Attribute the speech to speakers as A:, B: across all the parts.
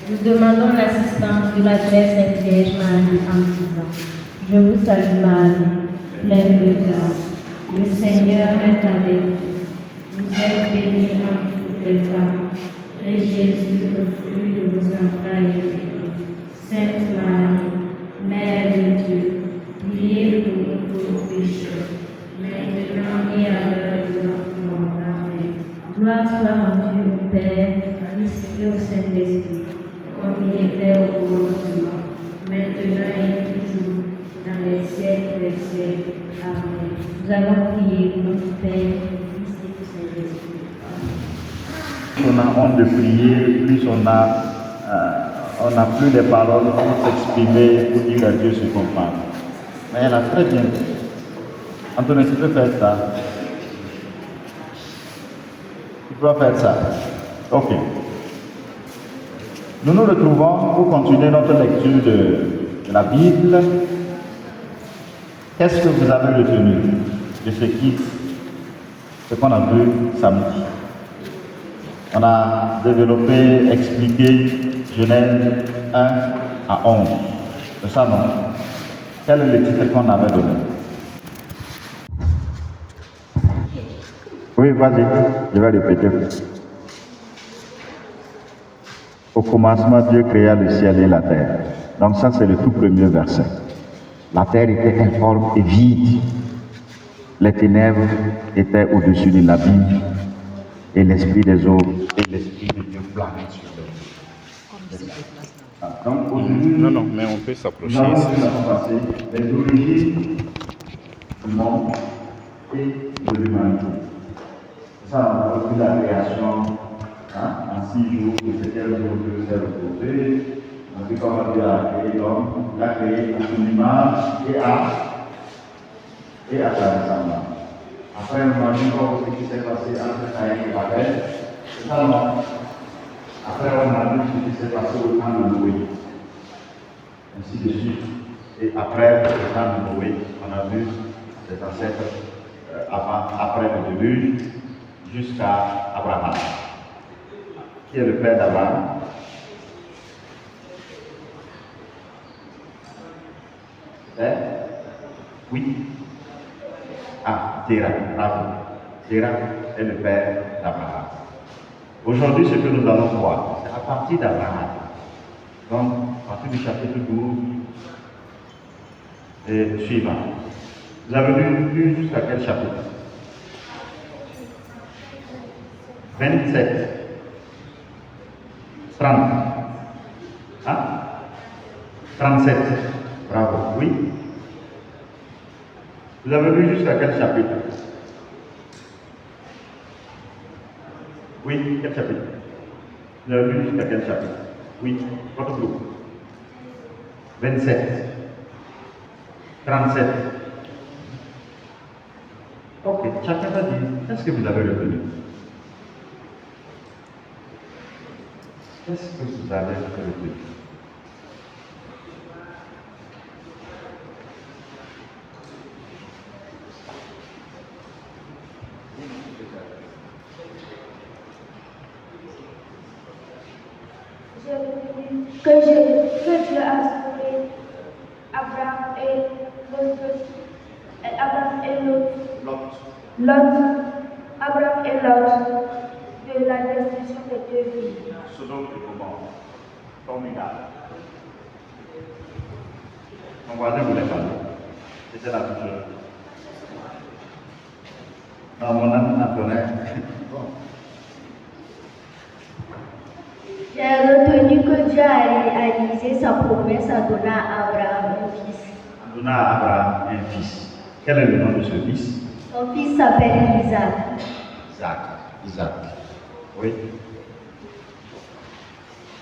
A: Nous demandons l'assistance de la très Sainte Vierge Marie en disant: Je vous salue Marie, pleine de grâce. Le Seigneur est avec vous. Vous êtes bénie entre toutes les femmes, et Jésus, le fruit de vos entrailles, est béni. Sainte Marie, Mère de Dieu, priez pour nous pauvres pécheurs, maintenant et à l'heure de notre mort. Amen. Gloire soit rendue au Père, au Fils et au Saint-Esprit, comme il était au commencement, maintenant et toujours, dans les siècles des siècles. Amen. Nous allons prier pour notre Père, Fils et Saint-Esprit.
B: On a honte de prier, plus on n'a plus les paroles pour s'exprimer, pour dire à Dieu ce qu'on parle. Mais elle a très bien dit. Antoine, tu peux faire ça? Tu peux faire ça? Ok. Nous nous retrouvons pour continuer notre lecture de la Bible. Qu'est-ce que vous avez retenu de ce qu'on a vu samedi? On a développé, expliqué Genèse 1 à 11. C'est ça, non? Quel est le titre qu'on avait donné? Oui, vas-y, je vais répéter. Au commencement, Dieu créa le ciel et la terre. Donc ça, c'est le tout premier verset. La terre était informe et vide. Les ténèbres étaient au-dessus de l'abîme et l'esprit des eaux et l'esprit de Dieu planait sur l'eau. Donc aujourd'hui,
C: Non, mais on peut s'approcher
B: nous allons
C: ici.
B: passer les origines du monde et de l'humanité. Ça, on a vu la création en 6 jours, et c'était le jour que s'est reposé. On a vu comment Dieu a créé l'homme, l'a créé à son image et à sa ressemblance. Après, on a vu ce qui s'est passé entre Caïn et Babel. C'est ça, non? Après, on a vu ce qui s'est passé au temps de Noé. Ainsi de suite. Et après, au temps de Noé, on a vu ses ancêtres après le déluge jusqu'à Abraham. Qui est le père d'Abraham? C'est? Oui. Terah, bravo. Terah est le père d'Abraham. Aujourd'hui, ce que nous allons voir, c'est à partir d'Abraham. Donc, à partir du chapitre 12 et suivant. Vous avez lu jusqu'à quel chapitre? 27. 30. Hein? 37. Bravo. Oui. Vous avez lu jusqu'à quel chapitre? Oui, quel chapitre? Vous avez lu jusqu'à quel chapitre? Oui, votre groupe. 27. 37. Ok, chacun va dire, qu'est-ce que vous avez retenu? Qu'est-ce que vous avez retenu?
D: Que Dieu a sauvé Abraham et Lot, Abraham et Lot de la destruction des deux villes.
B: Sodome et Gomorrhe, formidable. Mon voisin voulait parler. C'était la même chose. Non, mon ami Antonin. Bon.
D: J'ai retenu que Dieu a réalisé sa promesse en donnant à Abraham un fils.
B: En donnant à Abraham un fils. Quel est le nom de ce fils?
D: Son fils s'appelle Isaac.
B: Isaac. Oui.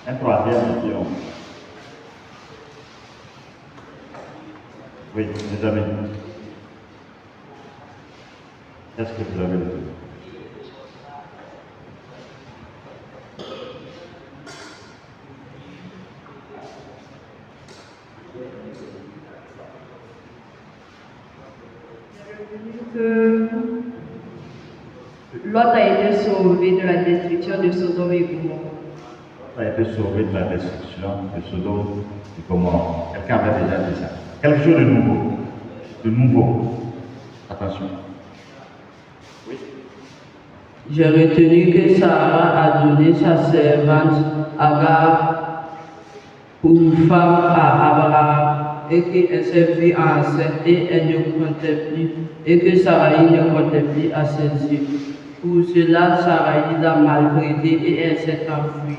B: Un troisième pion. Oui, mes amis. Qu'est-ce que vous avez retenu?
E: Que Lot a été sauvé de la destruction de Sodome et Gomorrhe.
B: a été sauvé de la destruction de Sodome et Gomorrhe. Quelqu'un avait déjà dit ça. Quelque chose de nouveau. De nouveau. Attention. Oui.
C: J'ai retenu que Sarah a donné sa servante Agar pour une femme à Abraham et qu'elle s'est vue enceinte et elle ne comptait plus et que Sarai ne comptait plus à ses yeux. Pour cela, Sarai l'a maltraitée et elle s'est enfuie.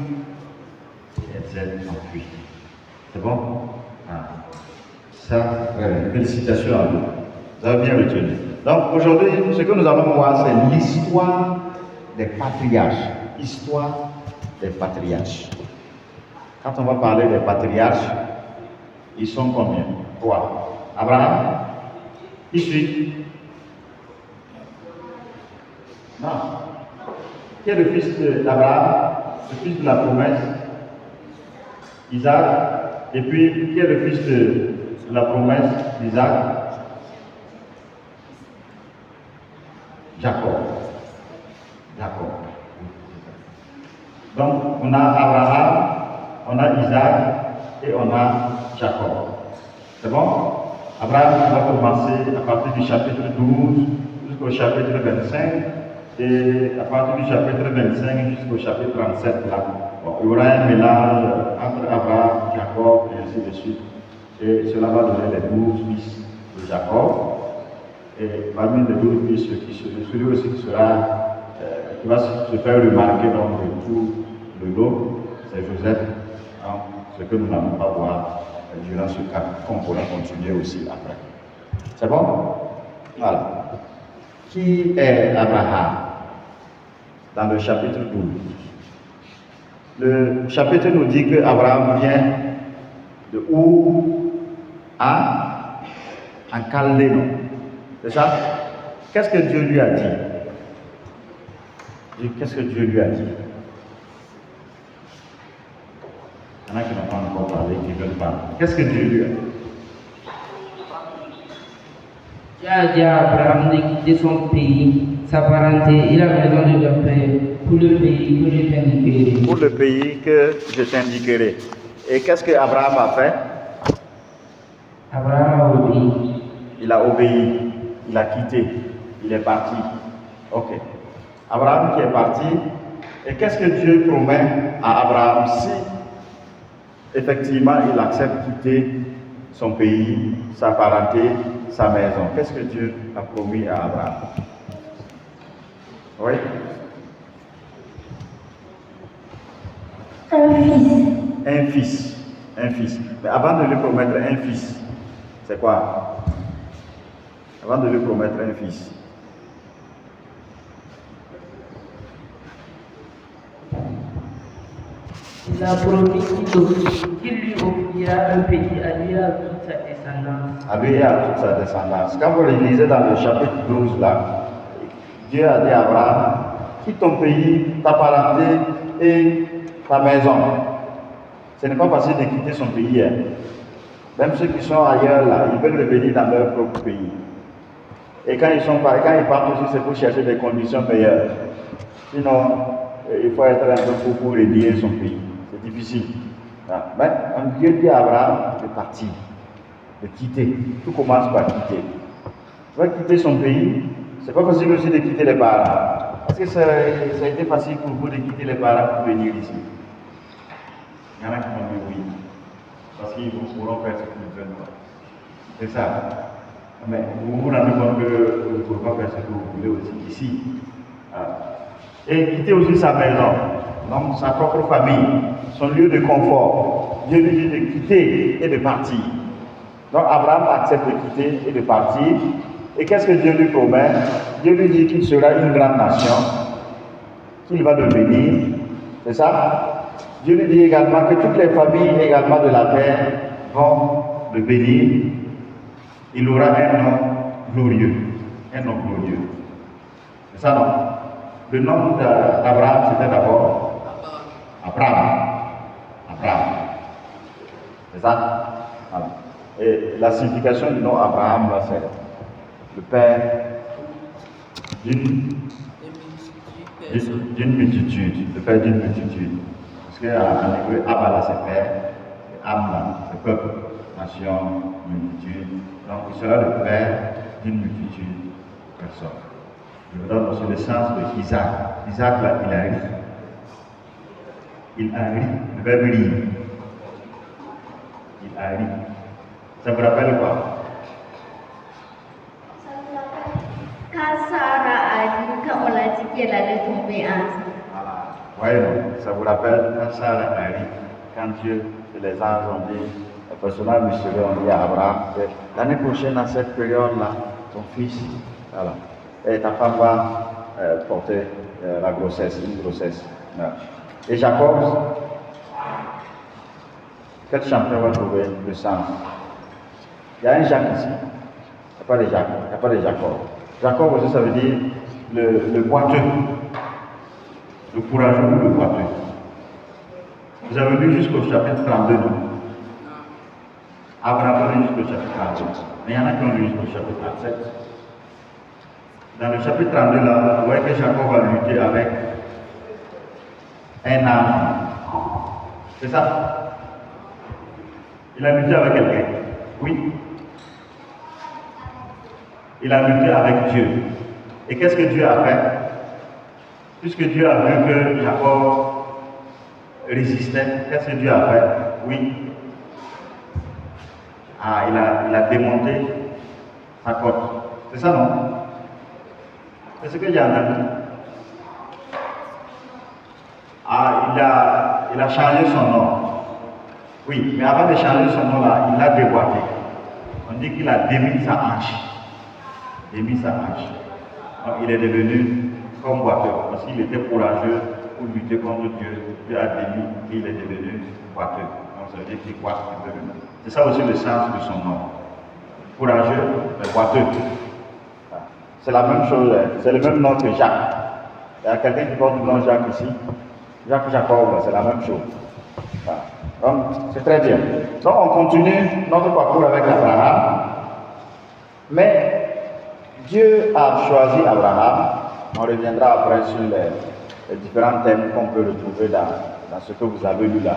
B: Elle s'est enfuie. C'est bon? Ah. Ça, félicitations à vous. Vous avez bien retenu. Donc aujourd'hui, ce que nous allons voir, c'est l'histoire des patriarches. Histoire des patriarches. Quand on va parler des patriarches, ils sont combien? 3. Abraham? Qui suit? Non. Qui est le fils d'Abraham? Le fils de la promesse? Isaac. Et puis, qui est le fils de la promesse d'Isaac? Jacob. Jacob. Donc, on a Abraham, on a Isaac et on a Jacob. C'est bon? Abraham va commencer à partir du chapitre 12 jusqu'au chapitre 25. Et à partir du chapitre 25 jusqu'au chapitre 37, là, bon, il y aura un mélange entre Abraham, Jacob et ainsi de suite. Et cela va donner les 12 fils de Jacob. Et parmi les 12 fils, celui aussi qui va se faire remarquer dans tout le lot, c'est Joseph. Hein, ce que nous n'allons pas voir durant ce cas, qu'on pourra continuer aussi après. C'est bon? Voilà. Qui est Abraham? Dans le chapitre 12. Le chapitre nous dit que Abraham vient de Our en Chaldée. C'est ça? Qu'est-ce que Dieu lui a dit? Qu'est-ce que Dieu lui a dit? Il y en a qui n'ont pas encore parlé, qui veulent parler. Qu'est-ce que Dieu lui a dit?
C: Dieu a dit à Abraham de quitter son pays, sa parenté et la maison de leur père pour le pays que je t'indiquerai.
B: Pour le pays que je t'indiquerai. Et qu'est-ce que Abraham a fait?
C: Abraham a obéi.
B: Il a obéi, il a quitté, il est parti. Ok. Abraham qui est parti. Et qu'est-ce que Dieu promet à Abraham si effectivement il accepte quitter son pays, sa parenté, sa maison? Qu'est-ce que Dieu a promis à Abraham? Oui?
D: Un fils.
B: Un fils. Un fils. Mais avant de lui promettre un fils, c'est quoi? Avant de lui promettre un fils.
C: Il a promis qu'il lui offrira un pays à lui et à toute sa descendance.
B: À lui et à toute sa descendance. Quand vous le lisez dans le chapitre 12 là, Dieu a dit à Abraham, quitte ton pays, ta parenté et ta maison. Ce n'est pas facile de quitter son pays. Hein. Même ceux qui sont ailleurs là, ils veulent revenir dans leur propre pays. Et quand ils partent aussi, c'est pour chercher des conditions meilleures. Sinon, il faut être un peu fou pour renier son pays. C'est difficile. Mais Dieu dit à Abraham de partir, de quitter. Tout commence par quitter. Il va quitter son pays. C'est pas facile aussi de quitter les parents. Est-ce que ça a été facile pour vous de quitter les parents pour venir ici? Il y en a qui vont dire oui. Parce qu'ils pourront faire ce qu'ils veulent. C'est ça. Mais vous vous rendez compte que vous ne pouvez pas faire ce que vous voulez aussi ici. Et quitter aussi sa maison, donc sa propre famille, son lieu de confort. Dieu lui dit de quitter et de partir. Donc Abraham accepte de quitter et de partir. Et qu'est-ce que Dieu lui promet? Dieu lui dit qu'il sera une grande nation, qu'il va devenir. C'est ça? Dieu lui dit également que toutes les familles également de la terre vont le bénir. Il aura un nom glorieux. Un nom glorieux. C'est ça, non? Le nom d'Abraham, c'était d'abord Abraham. Abraham. C'est ça? Voilà. Et la signification du nom Abraham, là, c'est le père d'une multitude. Le père d'une multitude. Parce qu'en hébreu, Abba, c'est père, et Am, c'est peuple, nation, multitude. Donc, il sera le père d'une multitude de personnes. Je vous donne aussi le sens de Isaac. Isaac, là, il a ri. Il a ri, le verbe rire. Il a ri. Ça vous rappelle quoi?
D: Quand Sarah a dit, quand on a dit qu'elle allait tomber enceinte.
B: Voilà. Oui, ça vous rappelle quand Sarah a ri, quand Dieu et les anges ont dit, le personnage mystérieux ont dit à Abraham, l'année prochaine, à cette période-là, ton fils, voilà, et ta femme va porter la grossesse, une grossesse. Voilà. Et Jacob, quel champion va trouver le sang? Il y a un Jacques ici, il n'y a pas de Jacques, il n'y a pas de Jacob. Jacob aussi, ça veut dire le boiteux, le courageux ou le boiteux. Vous avez lu jusqu'au chapitre 32, non? Abraham a lu jusqu'au chapitre 32, mais il y en a qui ont lu jusqu'au chapitre 37. Dans le chapitre 32, là, vous voyez que Jacob va lutter avec un ange. C'est ça? Il a lutté avec quelqu'un. Oui. Il a lutté avec Dieu. Et qu'est-ce que Dieu a fait? Puisque Dieu a vu que Jacob résistait, qu'est-ce que Dieu a fait? Oui. Ah, il a démonté sa côte. C'est ça, non? C'est ce qu'il y a en Afrique. Ah, il a changé son nom. Oui, mais avant de changer son nom là, il l'a déboîté. On dit qu'il a démis sa hanche. Démis sa hanche. Donc il est devenu comme boiteux, parce qu'il était courageux pour lutter contre Dieu. Dieu a démis et il est devenu boiteux. Donc ça veut dire qu'il boite un peu. C'est ça aussi le sens de son nom. Courageux, mais boiteux. C'est la même chose, c'est le même nom que Jacques. Il y a quelqu'un qui porte le nom Jacques ici. Jacques Jacob, c'est la même chose. Voilà. Donc, c'est très bien. Donc, on continue notre parcours avec Abraham. Mais Dieu a choisi Abraham. On reviendra après sur les différents thèmes qu'on peut retrouver dans ce que vous avez lu là.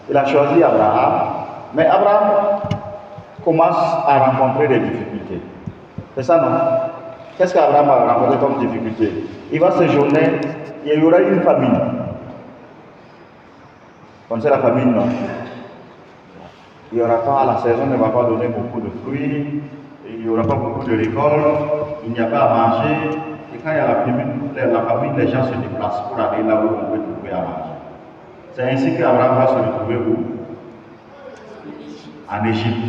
B: Il a choisi Abraham. Mais Abraham commence à rencontrer des difficultés. C'est ça, non? Qu'est-ce qu'Abraham a rencontré comme difficulté? Il va séjourner, il y aura une famine. Comme c'est la famine, non? Il n'y aura pas, la saison ne va pas donner beaucoup de fruits, il n'y aura pas beaucoup de récoltes, il n'y a pas à manger. Et quand il y a la famine, les gens se déplacent pour aller là où on peut trouver à manger. C'est ainsi qu'Abraham va se retrouver où? En Égypte.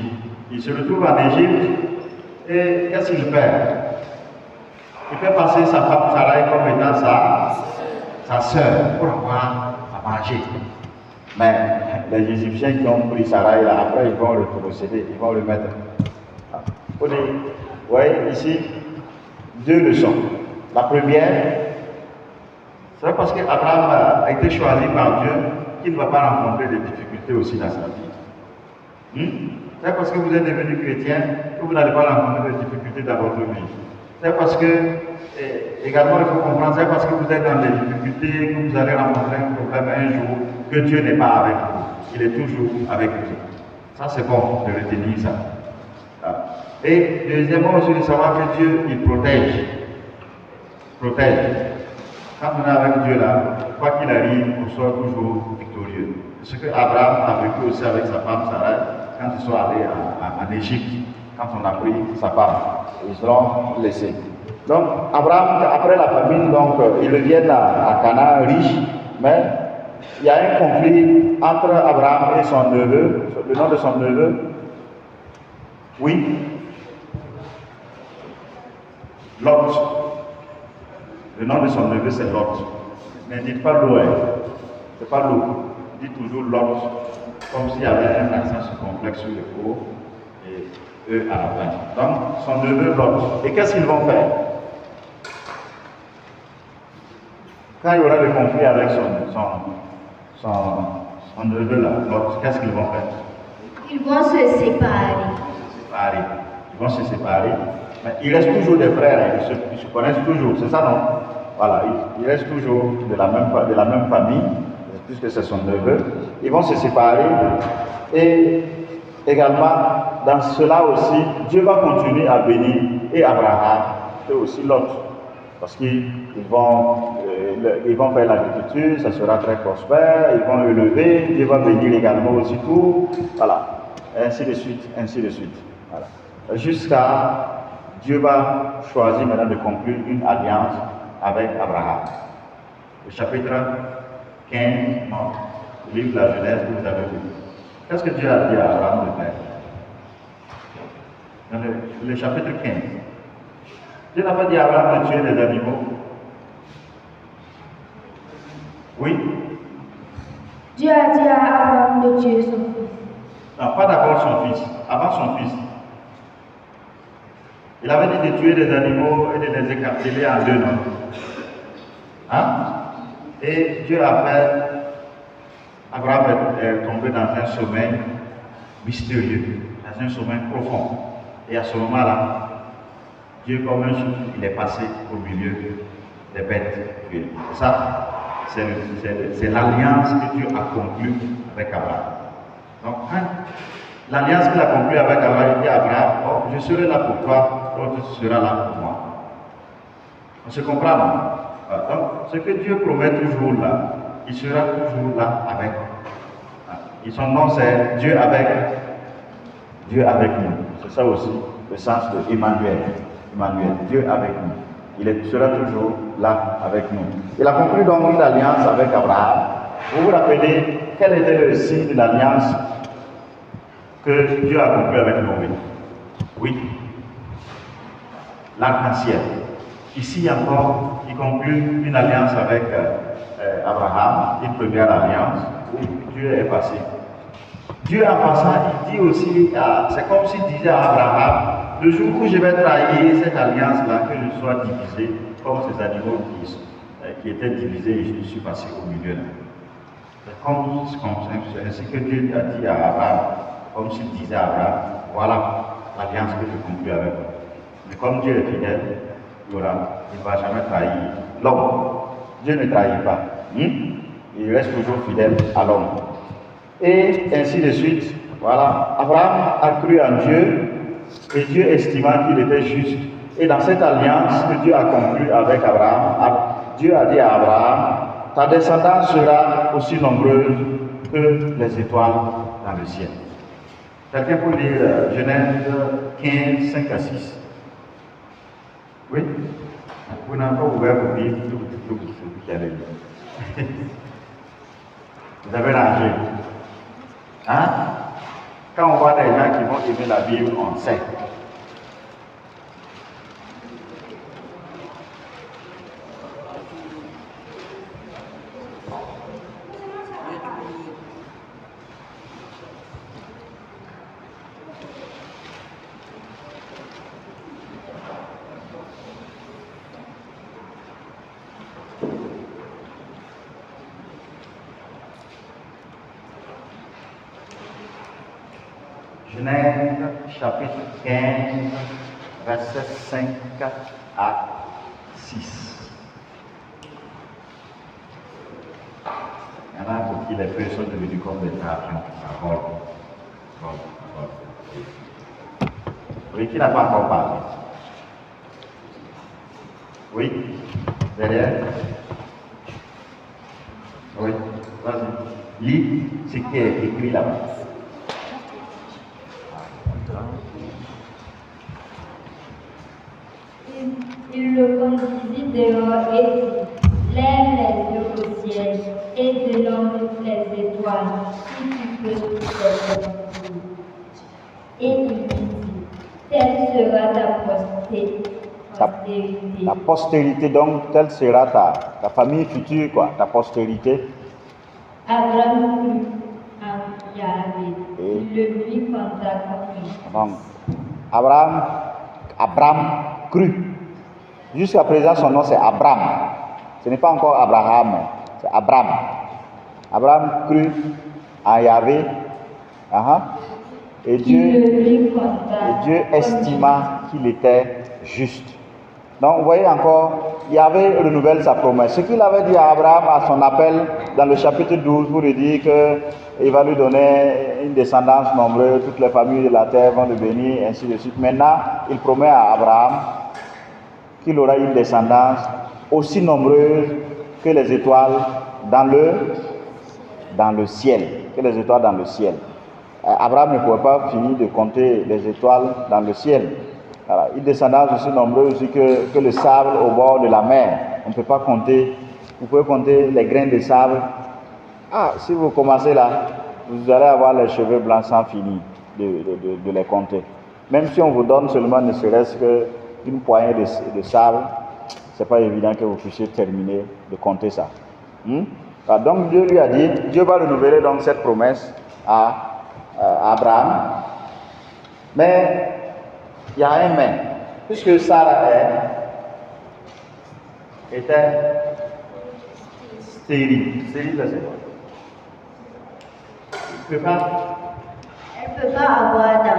B: Il se retrouve en Égypte et qu'est-ce qu'il fait? Il fait passer sa femme Sarai comme étant sa sœur pour avoir à manger. Mais les Égyptiens qui ont pris Sarai là, après ils vont le procéder, ils vont le mettre. Vous voyez ici, deux leçons. La première, c'est parce qu'Abraham a été choisi par Dieu qu'il ne va pas rencontrer des difficultés aussi dans sa vie. C'est parce que vous êtes devenu chrétien que vous n'allez pas rencontrer des difficultés dans votre vie. C'est parce que, également il faut comprendre, c'est parce que vous êtes dans des difficultés, que vous allez rencontrer un problème un jour, que Dieu n'est pas avec vous. Il est toujours avec vous. Ça c'est bon de retenir ça. Et deuxièmement aussi de savoir que Dieu, il protège. Protège. Quand on est avec Dieu là, quoi qu'il arrive, on sort toujours victorieux. C'est ce que Abraham a vécu aussi avec sa femme Sarah quand ils sont allés en Égypte, quand on a pris sa femme. Ils l'ont laissé. Donc, Abraham, après la famine, donc, ils reviennent à Canaan riche, mais il y a un conflit entre Abraham et son neveu. Le nom de son neveu? Oui? Lot. Le nom de son neveu, c'est Lot. Ne dites pas Lot, c'est pas Lot. Dites toujours Lot, comme s'il y avait un accent circonflexe sur le O et E à la fin. Donc, son neveu Lot. Et qu'est-ce qu'ils vont faire? Quand il y aura le conflit avec son neveu là, Lot, qu'est-ce qu'ils vont faire?
D: Ils vont se séparer.
B: Ils vont se séparer. Mais ils restent toujours des frères, ils se connaissent toujours, c'est ça non? Voilà, ils restent toujours de la même famille, puisque c'est son neveu, ils vont se séparer. Et également, dans cela aussi, Dieu va continuer à bénir et Abraham et aussi Lot. Parce qu'ils vont faire l'agriculture, ça sera très prospère, ils vont élever, Dieu va bénir également aussi tout. Voilà, ainsi de suite, ainsi de suite. Voilà. Jusqu'à Dieu va choisir maintenant de conclure une alliance avec Abraham. Le chapitre 15, non, le livre de la Genèse que vous avez lu. Qu'est-ce que Dieu a dit à Abraham de faire? Dans le chapitre 15. Dieu n'a pas dit à Abraham de tuer des animaux. Oui?
D: Dieu a dit à Abraham de tuer son fils.
B: Non, pas d'abord son fils, avant son fils. Il avait dit de tuer des animaux et de les écarteler en deux, non? Hein? Et Dieu a fait, Abraham est tombé dans un sommeil mystérieux, dans un sommeil profond. Et à ce moment-là, Dieu, comme un souffle, il est passé au milieu des bêtes tuées. Ça, c'est l'alliance que Dieu a conclue avec Abraham. Donc, l'alliance qu'il a conclue avec Abraham, il dit à Abraham, oh, je serai là pour toi, toi tu seras là pour moi. On se comprend, non? Donc, ce que Dieu promet toujours là, il sera toujours là avec nous. Et son nom c'est Dieu avec nous. C'est ça aussi le sens de Emmanuel. Emmanuel, Dieu avec nous. Il sera toujours là avec nous. Il a conclu donc une alliance avec Abraham. Vous vous rappelez quel était le signe de l'alliance que Dieu a conclu avec Noé? Oui. L'arc-en-ciel. Ici encore, il conclut une alliance avec Abraham, une première alliance où Dieu est passé. Dieu en passant, il dit aussi, c'est comme s'il disait à Abraham, le jour où je vais trahir cette alliance-là, que je sois divisé comme ces animaux qui étaient divisés et je suis passé au milieu. C'est ainsi que Dieu a dit à Abraham, comme s'il disait à Abraham, voilà l'alliance que je conclue avec vous. Mais comme Dieu est fidèle, il ne va jamais trahir l'homme. Dieu ne trahit pas. Il reste toujours fidèle à l'homme. Et ainsi de suite. Voilà. Abraham a cru en Dieu et Dieu estima qu'il était juste. Et dans cette alliance que Dieu a conclue avec Abraham, Dieu a dit à Abraham, ta descendance sera aussi nombreuse que les étoiles dans le ciel. Quelqu'un peut lire Genèse 15, 5 à 6. Oui? Vous n'avez pas ouvert vos livres, vous avez lu. Vous avez rangé. Hein? Quand on voit des gens qui vont aimer la Bible, on sait. Genèse chapitre 15, versets 5 à 6. Il y en a pour qui les feuilles sont devenues comme des dragons. Ça vole. Oui, qui n'a pas encore parlé? Oui, derrière? Oui, vas-y. Lis ce qui est écrit là-bas.
E: Il le conduisit dehors et dit, lève les yeux au ciel et dénombre les étoiles, si tu peux les compter. Et il lui dit, telle sera ta postérité.
B: Ta postérité, donc, telle sera ta famille future, quoi, ta postérité.
E: Abraham crut en Yahvé, il le lui compta comme
B: Donc, Abraham crut. Jusqu'à présent, son nom c'est Abraham. Ce n'est pas encore Abraham, c'est Abraham. Abraham crut en Yahvé. Et Dieu estima qu'il était juste. Donc, vous voyez encore, Yahvé renouvelle sa promesse. Ce qu'il avait dit à Abraham à son appel dans le chapitre 12 pour lui dire qu'il va lui donner une descendance nombreuse, toutes les familles de la terre vont le bénir, ainsi de suite. Maintenant, il promet à Abraham qu'il aura une descendance aussi nombreuse que les étoiles dans le ciel. Que les étoiles dans le ciel. Abraham ne pouvait pas finir de compter les étoiles dans le ciel. Voilà, une descendance aussi nombreuse que le sable au bord de la mer. On ne peut pas compter. Vous pouvez compter les grains de sable. Ah, si vous commencez là, vous allez avoir les cheveux blancs sans finir de les compter. Même si on vous donne seulement ne serait-ce qu'une poignée de sable, ce n'est pas évident que vous puissiez terminer de compter ça. Donc Dieu lui a dit, Dieu va renouveler donc cette promesse à Abraham. Mais il y a un mais, puisque Sarah était stérile. Stérile, c'est quoi? Elle
D: Elle ne peut pas avoir d'enfant.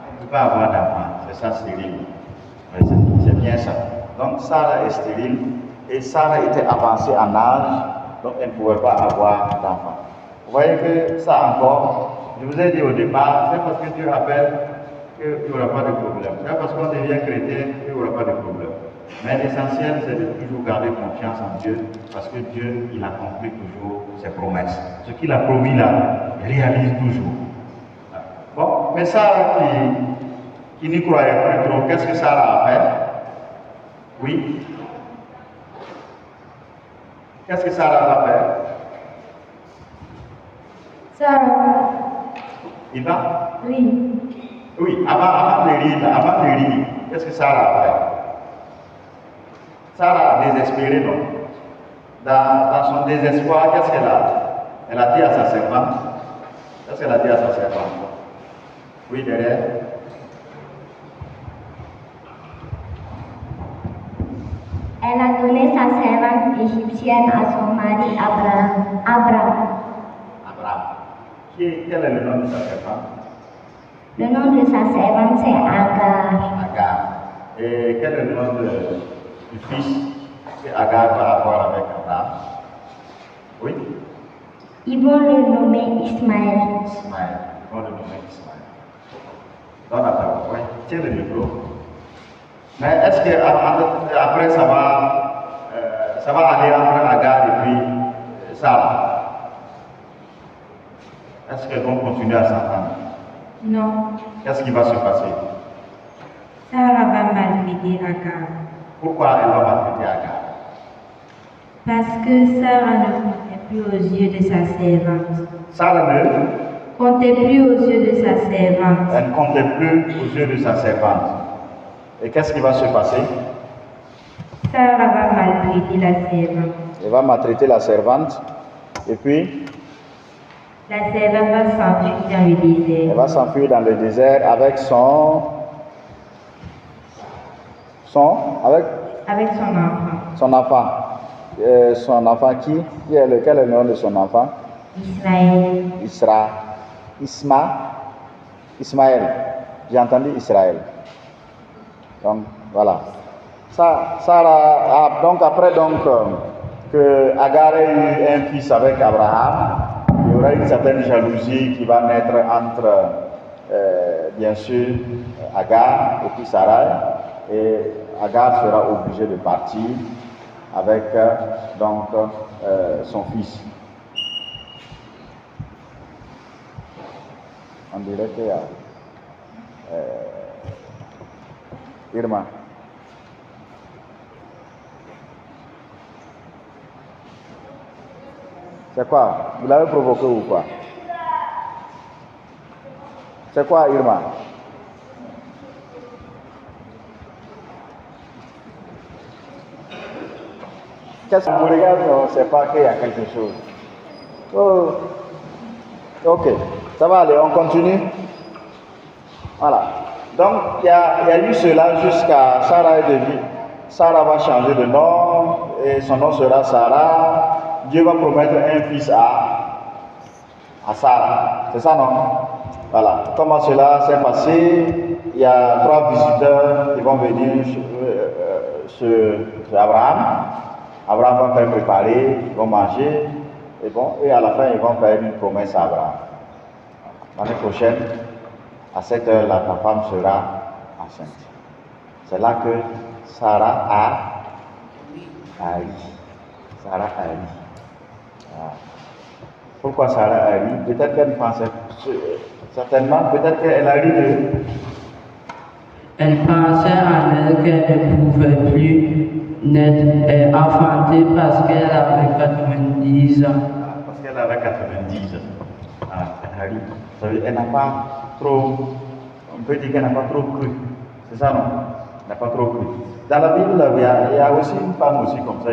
B: Elle ne peut pas avoir d'enfant, c'est ça stérile. Oui, c'est bien ça. Donc Sarah est stérile et Sarah était avancée en âge, donc elle ne pouvait pas avoir d'enfant. Vous voyez que ça encore, je vous ai dit au départ, c'est parce que Dieu rappelle qu'il n'y aura pas de problème. C'est parce qu'on devient chrétien qu'il n'y aura pas de problème. Mais l'essentiel, c'est de toujours garder confiance en Dieu, parce que Dieu, il accomplit toujours ses promesses. Ce qu'il a promis là, il réalise toujours. Bon, mais Sarah qui n'y croyait plus trop, qu'est-ce que Sarah a fait? Oui. Qu'est-ce que Sarah va faire?
E: Sarah,
B: Il va?
E: oui.
B: Oui, avant de rire, qu'est-ce que Sarah a fait? Sarah a désespéré, non? Dans son désespoir, qu'est-ce qu'elle a? Elle a dit à sa servante. Qu'est-ce qu'elle a dit à sa servante? Oui, derrière.
D: Elle a donné sa servante égyptienne à son mari Abraham.
B: Quel est le nom de sa servante?
D: Le nom de sa servante, c'est Agar.
B: Agar. Et quel est le nom du fils que Agar va avoir avec Abraham? Oui?
D: Ils vont le nommer Ismaël.
B: Ismaël. Ils vont le nommer Ismaël. Donne à ta voix. Oui. Tiens le micro. Mais est-ce qu'après ça va aller entre Agar et puis Sarah? Est-ce qu'elles vont continuer à s'entendre?
E: Non.
B: Qu'est-ce qui va se passer?
E: Sarah va maltraiter Agar.
B: Pourquoi elle va maltraiter Agar?
E: Parce que Sarah ne comptait plus aux yeux de sa servante.
B: Sarah ne
E: Comptait plus aux yeux de sa servante.
B: Elle ne comptait plus aux yeux de sa servante. Et qu'est-ce qui va se passer?
E: Sarah va maltraiter la servante.
B: Elle va maltraiter la servante. Et puis,
E: La servante va s'enfuir dans le désert.
B: elle va s'enfuir dans le désert avec
E: Avec son enfant.
B: son enfant. Son enfant qui? Quel est le nom de son enfant?
E: Ismaël.
B: Ismaël. J'ai entendu Israël. Donc, voilà. Sarah, donc après que Agar ait eu un fils avec Abraham, il y aura une certaine jalousie qui va naître entre, bien sûr, Agar et puis Sarah. Et Agar sera obligée de partir avec son fils. On dirait qu'il y a Irma. C'est quoi? Vous l'avez provoqué ou quoi? C'est quoi, Irma? Qu'est-ce que vous regardez? On ne sait pas qu'il y a quelque chose. Oh. Ok, ça va aller, on continue. Voilà. Donc, il y a eu cela jusqu'à Sarah va changer de nom et son nom sera Sarah. Dieu va promettre un fils à Sarah. C'est ça, non? Voilà. Comment cela s'est passé? Il y a 3 visiteurs qui vont venir sur Abraham. Abraham va faire préparer, ils vont manger, et à la fin, ils vont faire une promesse à Abraham. L'année prochaine, à cette heure-là, ta femme sera enceinte. C'est là que Sarah a ri. Sarah a ri. Voilà. Pourquoi Sarah a ri? Peut-être qu'elle pensait, certainement, peut-être qu'elle a ri de...
C: Elle pensait en elle qu'elle ne pouvait plus n'être enfantée parce qu'elle avait 90 ans.
B: Parce qu'elle avait 90 ans. Elle a ri. Ça veut dire qu'elle n'a pas trop... On peut dire qu'elle n'a pas trop cru. C'est ça, non? Elle n'a pas trop cru. Dans la Bible, il y a aussi une femme aussi comme ça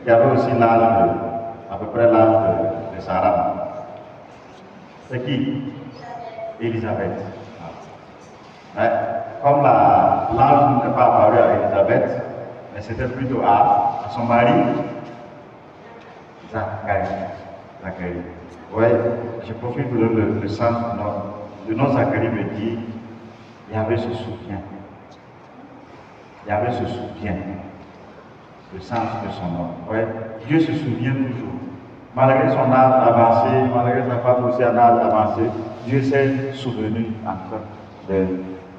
B: qui avait aussi l'âge, à peu près l'âge de Sarah. C'est qui? Élisabeth. Ouais. Comme l'ange n'est pas apparu à Élisabeth, mais c'était plutôt à son mari, Zacharie. Ouais, je profite de le sens de nom Zacharie me dit, Yahvé se souvient. Yahvé se souvient. Le sens de son nom. Ouais. Dieu se souvient toujours. Malgré son âge avancé, malgré sa femme aussi en âge avancé, Dieu s'est souvenu encore de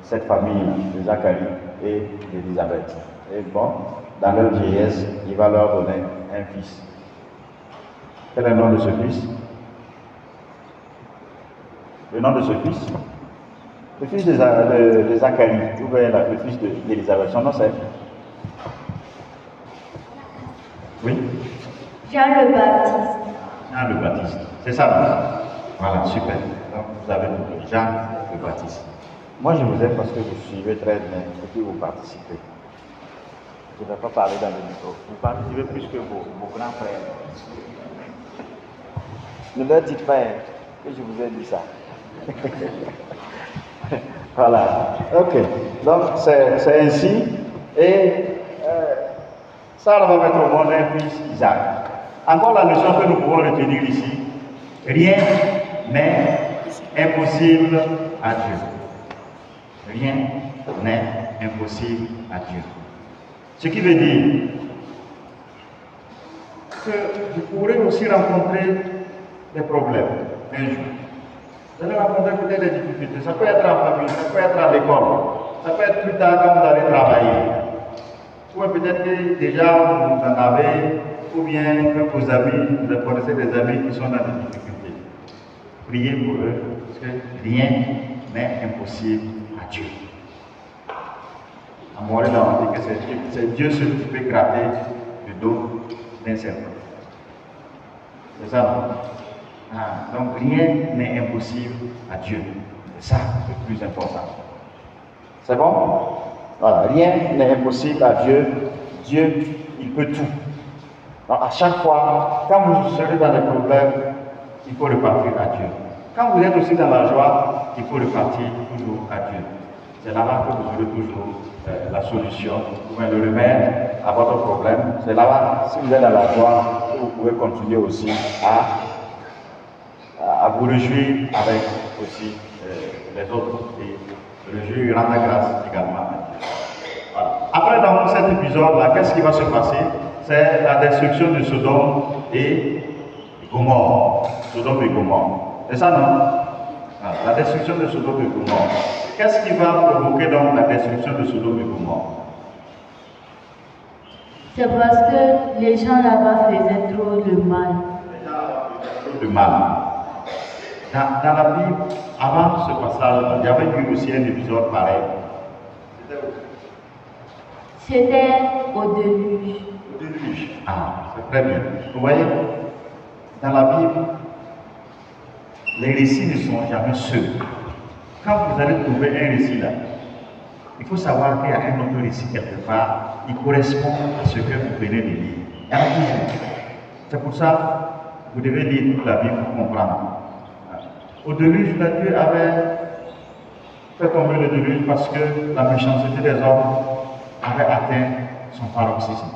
B: cette famille de Zacharie et d'Élisabeth. Et bon, dans leur vieillesse, il va leur donner un fils. Quel est le nom de ce fils? Le nom de ce fils? Le fils de Zacharie, ou bien le fils d'Élisabeth. Son nom c'est? Oui?
D: Jean le Baptiste.
B: Jean le Baptiste. C'est ça, non? Voilà, super. Donc, vous avez compris. Jean le Baptiste. Moi, je vous aime parce que vous suivez très bien et puis vous participez. Je ne vais pas parler dans le micro. Vous participez plus que vos grands frères. Ne leur dites pas que je vous ai dit ça. Voilà. Ok. Donc, c'est ainsi. Et Sarah va mettre au monde un fils, Isaac. Encore la leçon que nous pouvons retenir ici. Rien n'est impossible à Dieu. Rien n'est impossible à Dieu. Ce qui veut dire que vous pourrez aussi rencontrer des problèmes un jour. Vous allez rencontrer peut-être des difficultés. Ça peut être en famille, ça peut être à l'école, ça peut être plus tard quand vous allez travailler. Ou peut-être que déjà vous en avez, ou bien que vos amis, vous connaissez des amis qui sont dans des difficultés. Priez pour eux, parce que rien n'est impossible à Dieu. À Montréal, on dit que c'est Dieu seul qui peut gratter le dos d'un serpent. C'est ça, non? Donc rien n'est impossible à Dieu. C'est ça le plus important. C'est bon? Voilà, rien n'est impossible à Dieu. Dieu, il peut tout. Donc à chaque fois, quand vous serez dans des problèmes, il faut repartir à Dieu. Quand vous êtes aussi dans la joie, il faut repartir toujours à Dieu. C'est là-bas que vous aurez toujours la solution, ou bien le remède à votre problème. C'est là-bas, si vous êtes dans la joie, que vous pouvez continuer aussi à vous réjouir avec aussi les autres et réjouir, rendre grâce également à Dieu. Voilà. Après, dans cet épisode-là, qu'est-ce qui va se passer? C'est la destruction de Sodome et Gomorrhe. Sodome et Gomorrhe. C'est ça, non? Voilà. La destruction de Sodome et Gomorrhe. Qu'est-ce qui va provoquer donc la destruction de Sodome et Gomorrhe?
A: C'est parce que les gens là-bas faisaient trop de mal.
B: Les gens là-bas faisaient trop de mal. Dans la Bible, avant ce passage, il y avait eu aussi un épisode pareil.
A: C'était au déluge.
B: Au déluge. Ah, c'est très bien. Vous voyez, dans la Bible, les récits ne sont jamais seuls. Quand vous allez trouver un récit là, il faut savoir qu'il y a un autre récit quelque part, il correspond à ce que vous venez de lire. Il y en a toujours. C'est pour ça que vous devez lire toute la Bible pour comprendre. Au déluge, Dieu avait fait tomber le déluge parce que la méchanceté des hommes avait atteint son paroxysme.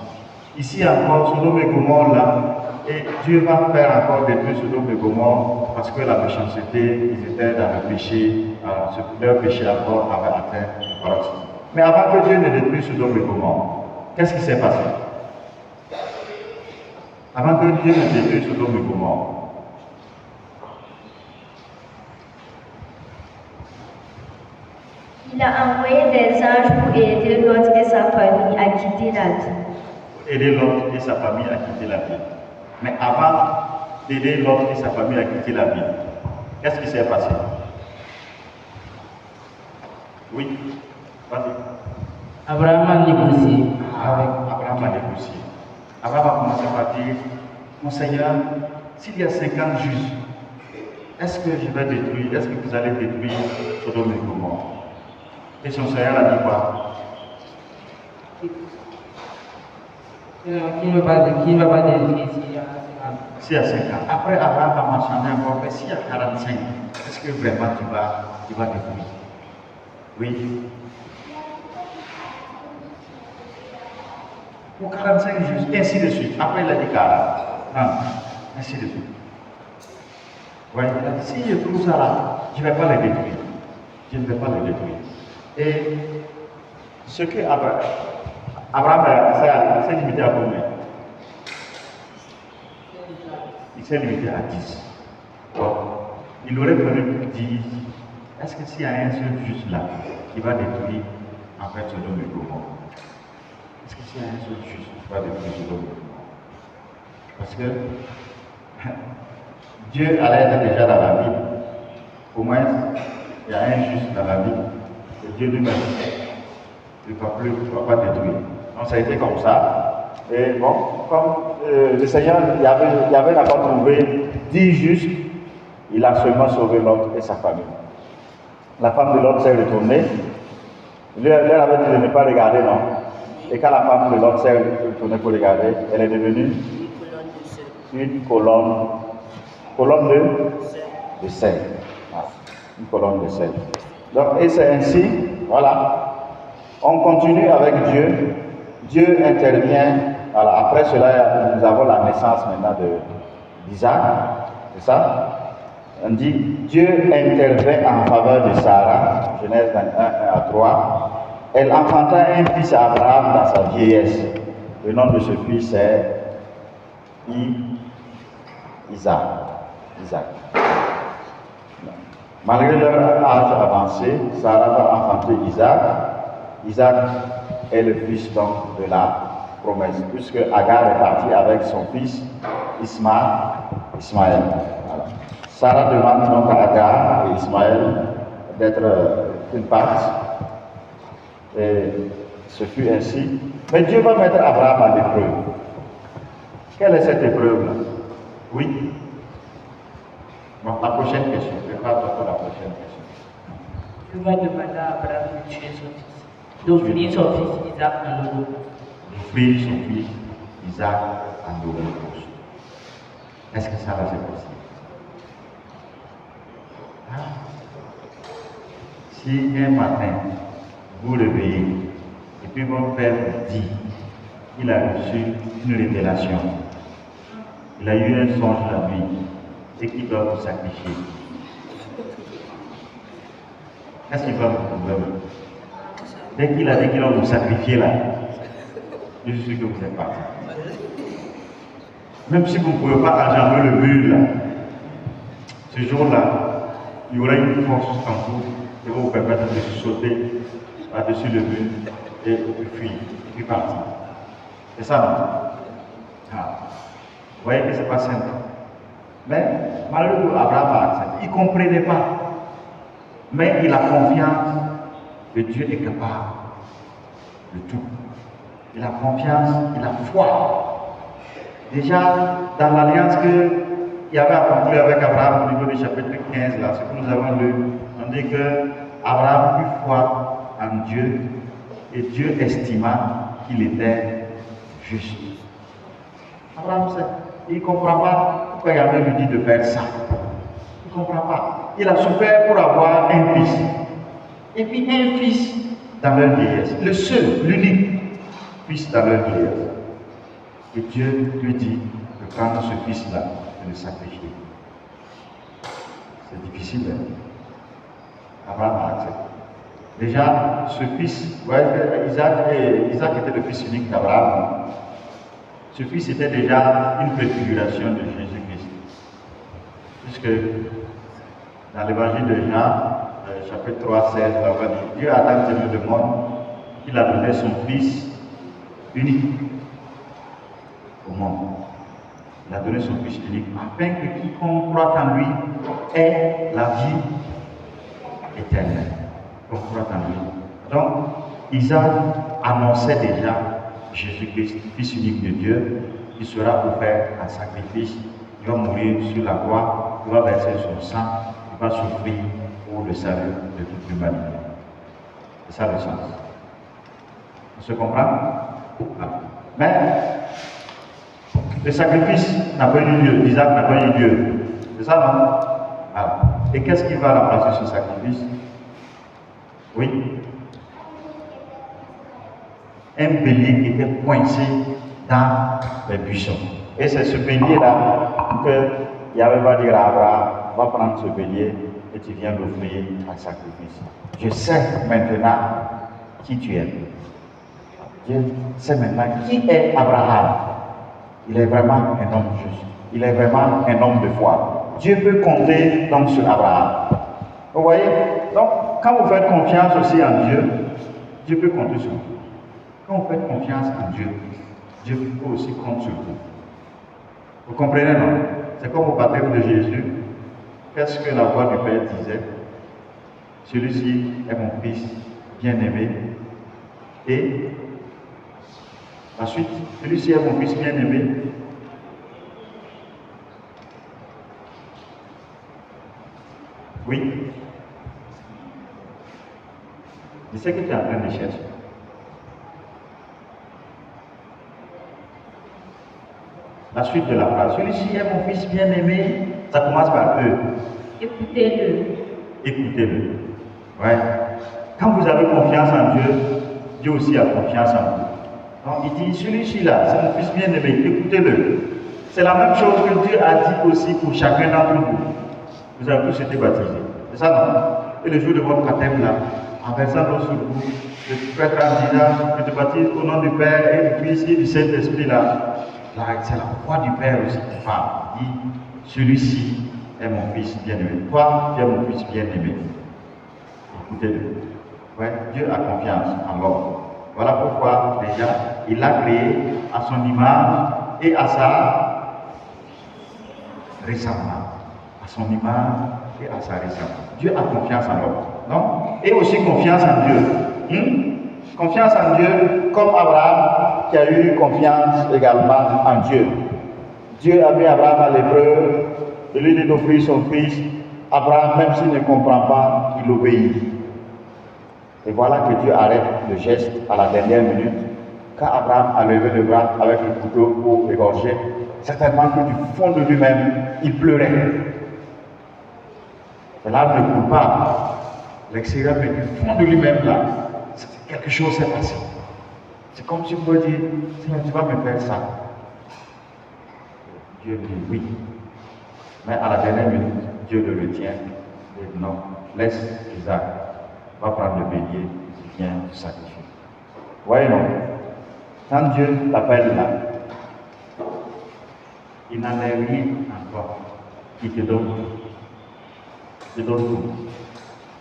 B: Ici encore, Sodome et Gomorrhe là, et Dieu va faire encore détruire Sodome et Gomorrhe parce que la méchanceté, ils étaient dans le péché, leur péché encore avait atteint le paroxysme. Mais avant que Dieu ne détruise Sodome et Gomorrhe, qu'est-ce qui s'est passé? Avant que Dieu ne détruise Sodome et Gomorrhe,
D: Il a envoyé des anges pour aider Lot et sa famille à quitter la ville.
B: aider Lot et sa famille à quitter la ville. Mais avant d'aider Lot et sa famille à quitter la ville, qu'est-ce qui s'est passé? Oui, vas-y.
C: Abraham a négocié.
B: Abraham a négocié. Abraham a commencé par dire, mon Seigneur, s'il y a 50 justes, est-ce que je vais détruire, est-ce que vous allez détruire Sodome et Gomorrhe? Et son Seigneur a dit quoi?
C: Qui ne va pas détruire
B: S'il y a 50. Après, Abraham a mentionné encore, mais s'il y a 45, est-ce que vraiment tu vas détruire? Oui. Pour 45 justes, ainsi de suite. Après, il a dit 40. Non, ainsi de suite. Oui, il a dit, si je trouve ça là, je ne vais pas les détruire. Je ne vais pas les détruire. Et ce que Abraham s'est limité à combien? Il s'est limité à 10. Bon, il aurait fallu dire, est-ce que s'il y a un seul juste là qui va détruire en fait Sodome et Gomorrhe? Est-ce que s'il y a un seul juste qui va détruire Sodome et Gomorrhe? Parce que Dieu allait être déjà dans la Bible. Au moins, il y a un juste dans la Bible. Et Dieu lui-même ne va pas détruire. Donc ça a été comme ça. Et bon, comme le Seigneur il avait d'abord trouvé 10 justes, il a seulement sauvé Lot et sa famille. La femme de Lot s'est retournée. Elle avait dit de ne pas regarder, non? Et quand la femme de Lot s'est retournée pour regarder, elle est devenue une colonne de sel. Voilà. Une colonne de sel. Donc, et c'est ainsi, voilà, on continue avec Dieu. Dieu intervient. Voilà. Après cela, nous avons la naissance maintenant d'Isaac. C'est ça? On dit, Dieu intervient en faveur de Sarah, Genèse 21, 1 à 3. Elle enfanta un fils à Abraham dans sa vieillesse. Le nom de ce fils est Isaac. Malgré leur âge avancé, Sarah va enfanter Isaac. Isaac est le fils donc de la promesse, puisque Agar est partie avec son fils Ismaël. Voilà. Sarah demande donc à Agar et Ismaël d'être une partie. Et ce fut ainsi. Mais Dieu va mettre Abraham à l'épreuve. Quelle est cette épreuve-là? Oui. Bon, la prochaine question. Prépare-toi pour la prochaine question.
C: Tu vas demander à Abraham de tuer son fils, d'offrir son fils Isaac dans l'Holocauste.
B: D'offrir son fils Isaac en Holocauste. Est-ce que ça va se passer? Si un matin, vous réveillez, et puis votre père vous dit qu'il a reçu une révélation, il a eu un songe la nuit, et qu'il doit vous sacrifier, est-ce qu'il va vous trouver? Dès qu'il a dit qu'il va vous sacrifier là, je suis sûr que vous êtes parti. Même si vous ne pouvez pas enjamber le mur là, ce jour-là, il y aura une force en vous qui va vous permettre de sauter par-dessus le mur et de fuir, et puis partir. C'est ça, non? Ah. Vous voyez que ce n'est pas simple. Mais malheureusement, Abraham a accepté. Il ne comprenait pas. Mais il a confiance que Dieu est capable de tout. Il a confiance, il a foi. Déjà, dans l'alliance qu'il y avait accomplie avec Abraham au niveau du chapitre 15, là, ce que nous avons lu, on dit que Abraham eut foi en Dieu et Dieu estima qu'il était juste. Abraham, il ne comprend pas pourquoi Yahvé lui dit de faire ça. Il ne comprend pas. Il a souffert pour avoir un fils. Et puis un fils dans leur vieillesse. Le seul, l'unique fils dans leur vieillesse. Et Dieu lui dit de prendre ce fils-là et de le sacrifier. C'est difficile, hein? Abraham a accepté. Déjà, ce fils, Isaac était le fils unique d'Abraham. Ce fils était déjà une préfiguration de Jésus-Christ. Puisque dans l'évangile de Jean, chapitre 3, 16, on va dire, Dieu a tant aimé le monde qu'il a donné son fils unique au monde. Il a donné son fils unique afin que quiconque croit en lui ait la vie éternelle. Quiconque croit en lui. Donc, Isaac annonçait déjà Jésus-Christ, fils unique de Dieu, qui sera offert en sacrifice. Il va mourir sur la croix, il va verser son sang, il va souffrir pour le salut de toute l'humanité. C'est ça le sens. On se comprend? Mais le sacrifice n'a pas eu lieu, Isaac n'a pas eu lieu. C'est ça, non? Alors, et qu'est-ce qui va remplacer ce sacrifice? Oui? Un bélier qui était coincé dans les buissons. Et c'est ce bélier-là que Yahweh va dire à Abraham, va prendre ce bélier et tu viens l'offrir en sacrifice. Je sais maintenant qui tu es. Dieu sait maintenant qui est Abraham. Il est vraiment un homme juste. Il est vraiment un homme de foi. Dieu peut compter donc sur Abraham. Vous voyez? Donc, quand vous faites confiance aussi en Dieu, Dieu peut compter sur vous. Quand vous faites confiance en Dieu, Dieu peut aussi compter sur vous. Vous comprenez, non? C'est comme au baptême de Jésus. Qu'est-ce que la voix du Père disait? Celui-ci est mon fils bien-aimé. Et ensuite, celui-ci est mon fils bien-aimé. Oui. Je sais que tu es en train de chercher. La suite de la phrase. Celui-ci est mon fils bien-aimé. Ça commence par E.
A: Écoutez-le.
B: Écoutez-le. Ouais. Quand vous avez confiance en Dieu, Dieu aussi a confiance en vous. Donc il dit, celui-ci là, c'est mon fils bien-aimé, écoutez-le. C'est la même chose que Dieu a dit aussi pour chacun d'entre vous. Vous avez tous été baptisés. C'est ça, non? Et le jour de votre baptême là, en versant l'eau sur vous, le prêtre en disant, je te baptise au nom du Père et du Fils et du Saint-Esprit là. Là, c'est la voix du Père aussi qui parle. Il dit, celui-ci est mon fils bien-aimé. Toi, tu es mon fils bien-aimé. Écoutez-le. Ouais, Dieu a confiance en l'homme. Voilà pourquoi déjà, il l'a créé à son image et à sa ressemblance. À son image et à sa ressemblance. Dieu a confiance en l'homme. Non? Et aussi confiance en Dieu. Confiance en Dieu, comme Abraham qui a eu confiance également en Dieu. Dieu a mis Abraham à l'épreuve, de lui dit d'offrir son fils. Abraham, même s'il ne comprend pas, il obéit. Et voilà que Dieu arrête le geste à la dernière minute. Quand Abraham a levé le bras avec le couteau pour égorger, certainement que du fond de lui-même, il pleurait. Et là, ne coule pas l'extérieur, mais du fond de lui-même, là, quelque chose s'est passé. C'est comme si vous me dites, Seigneur, tu vas me faire ça. Dieu dit oui. Mais à la dernière minute, Dieu le retient. Il dit non, laisse Isaac. Va prendre le bélier et viens te sacrifier. Voyez non? Quand Dieu t'appelle là, il n'en est rien en toi. Il te donne tout. Il te donne tout.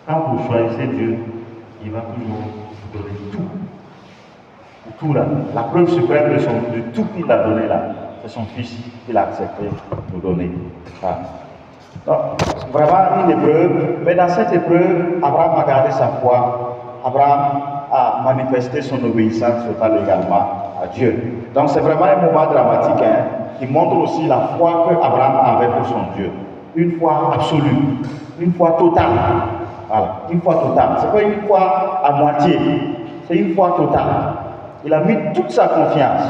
B: Quand vous choisissez Dieu, il va toujours vous donner tout. Tout là. La preuve suprême de tout qu'il a donné là, c'est son fils qu'il a accepté de nous donner. Ah. Donc, vraiment une épreuve, mais dans cette épreuve, Abraham a gardé sa foi. Abraham a manifesté son obéissance totale également à Dieu. Donc c'est vraiment un moment dramatique qui montre aussi la foi que Abraham avait pour son Dieu. Une foi absolue, une foi totale. Voilà, une foi totale. Ce n'est pas une foi à moitié, c'est une foi totale. Il a mis toute sa confiance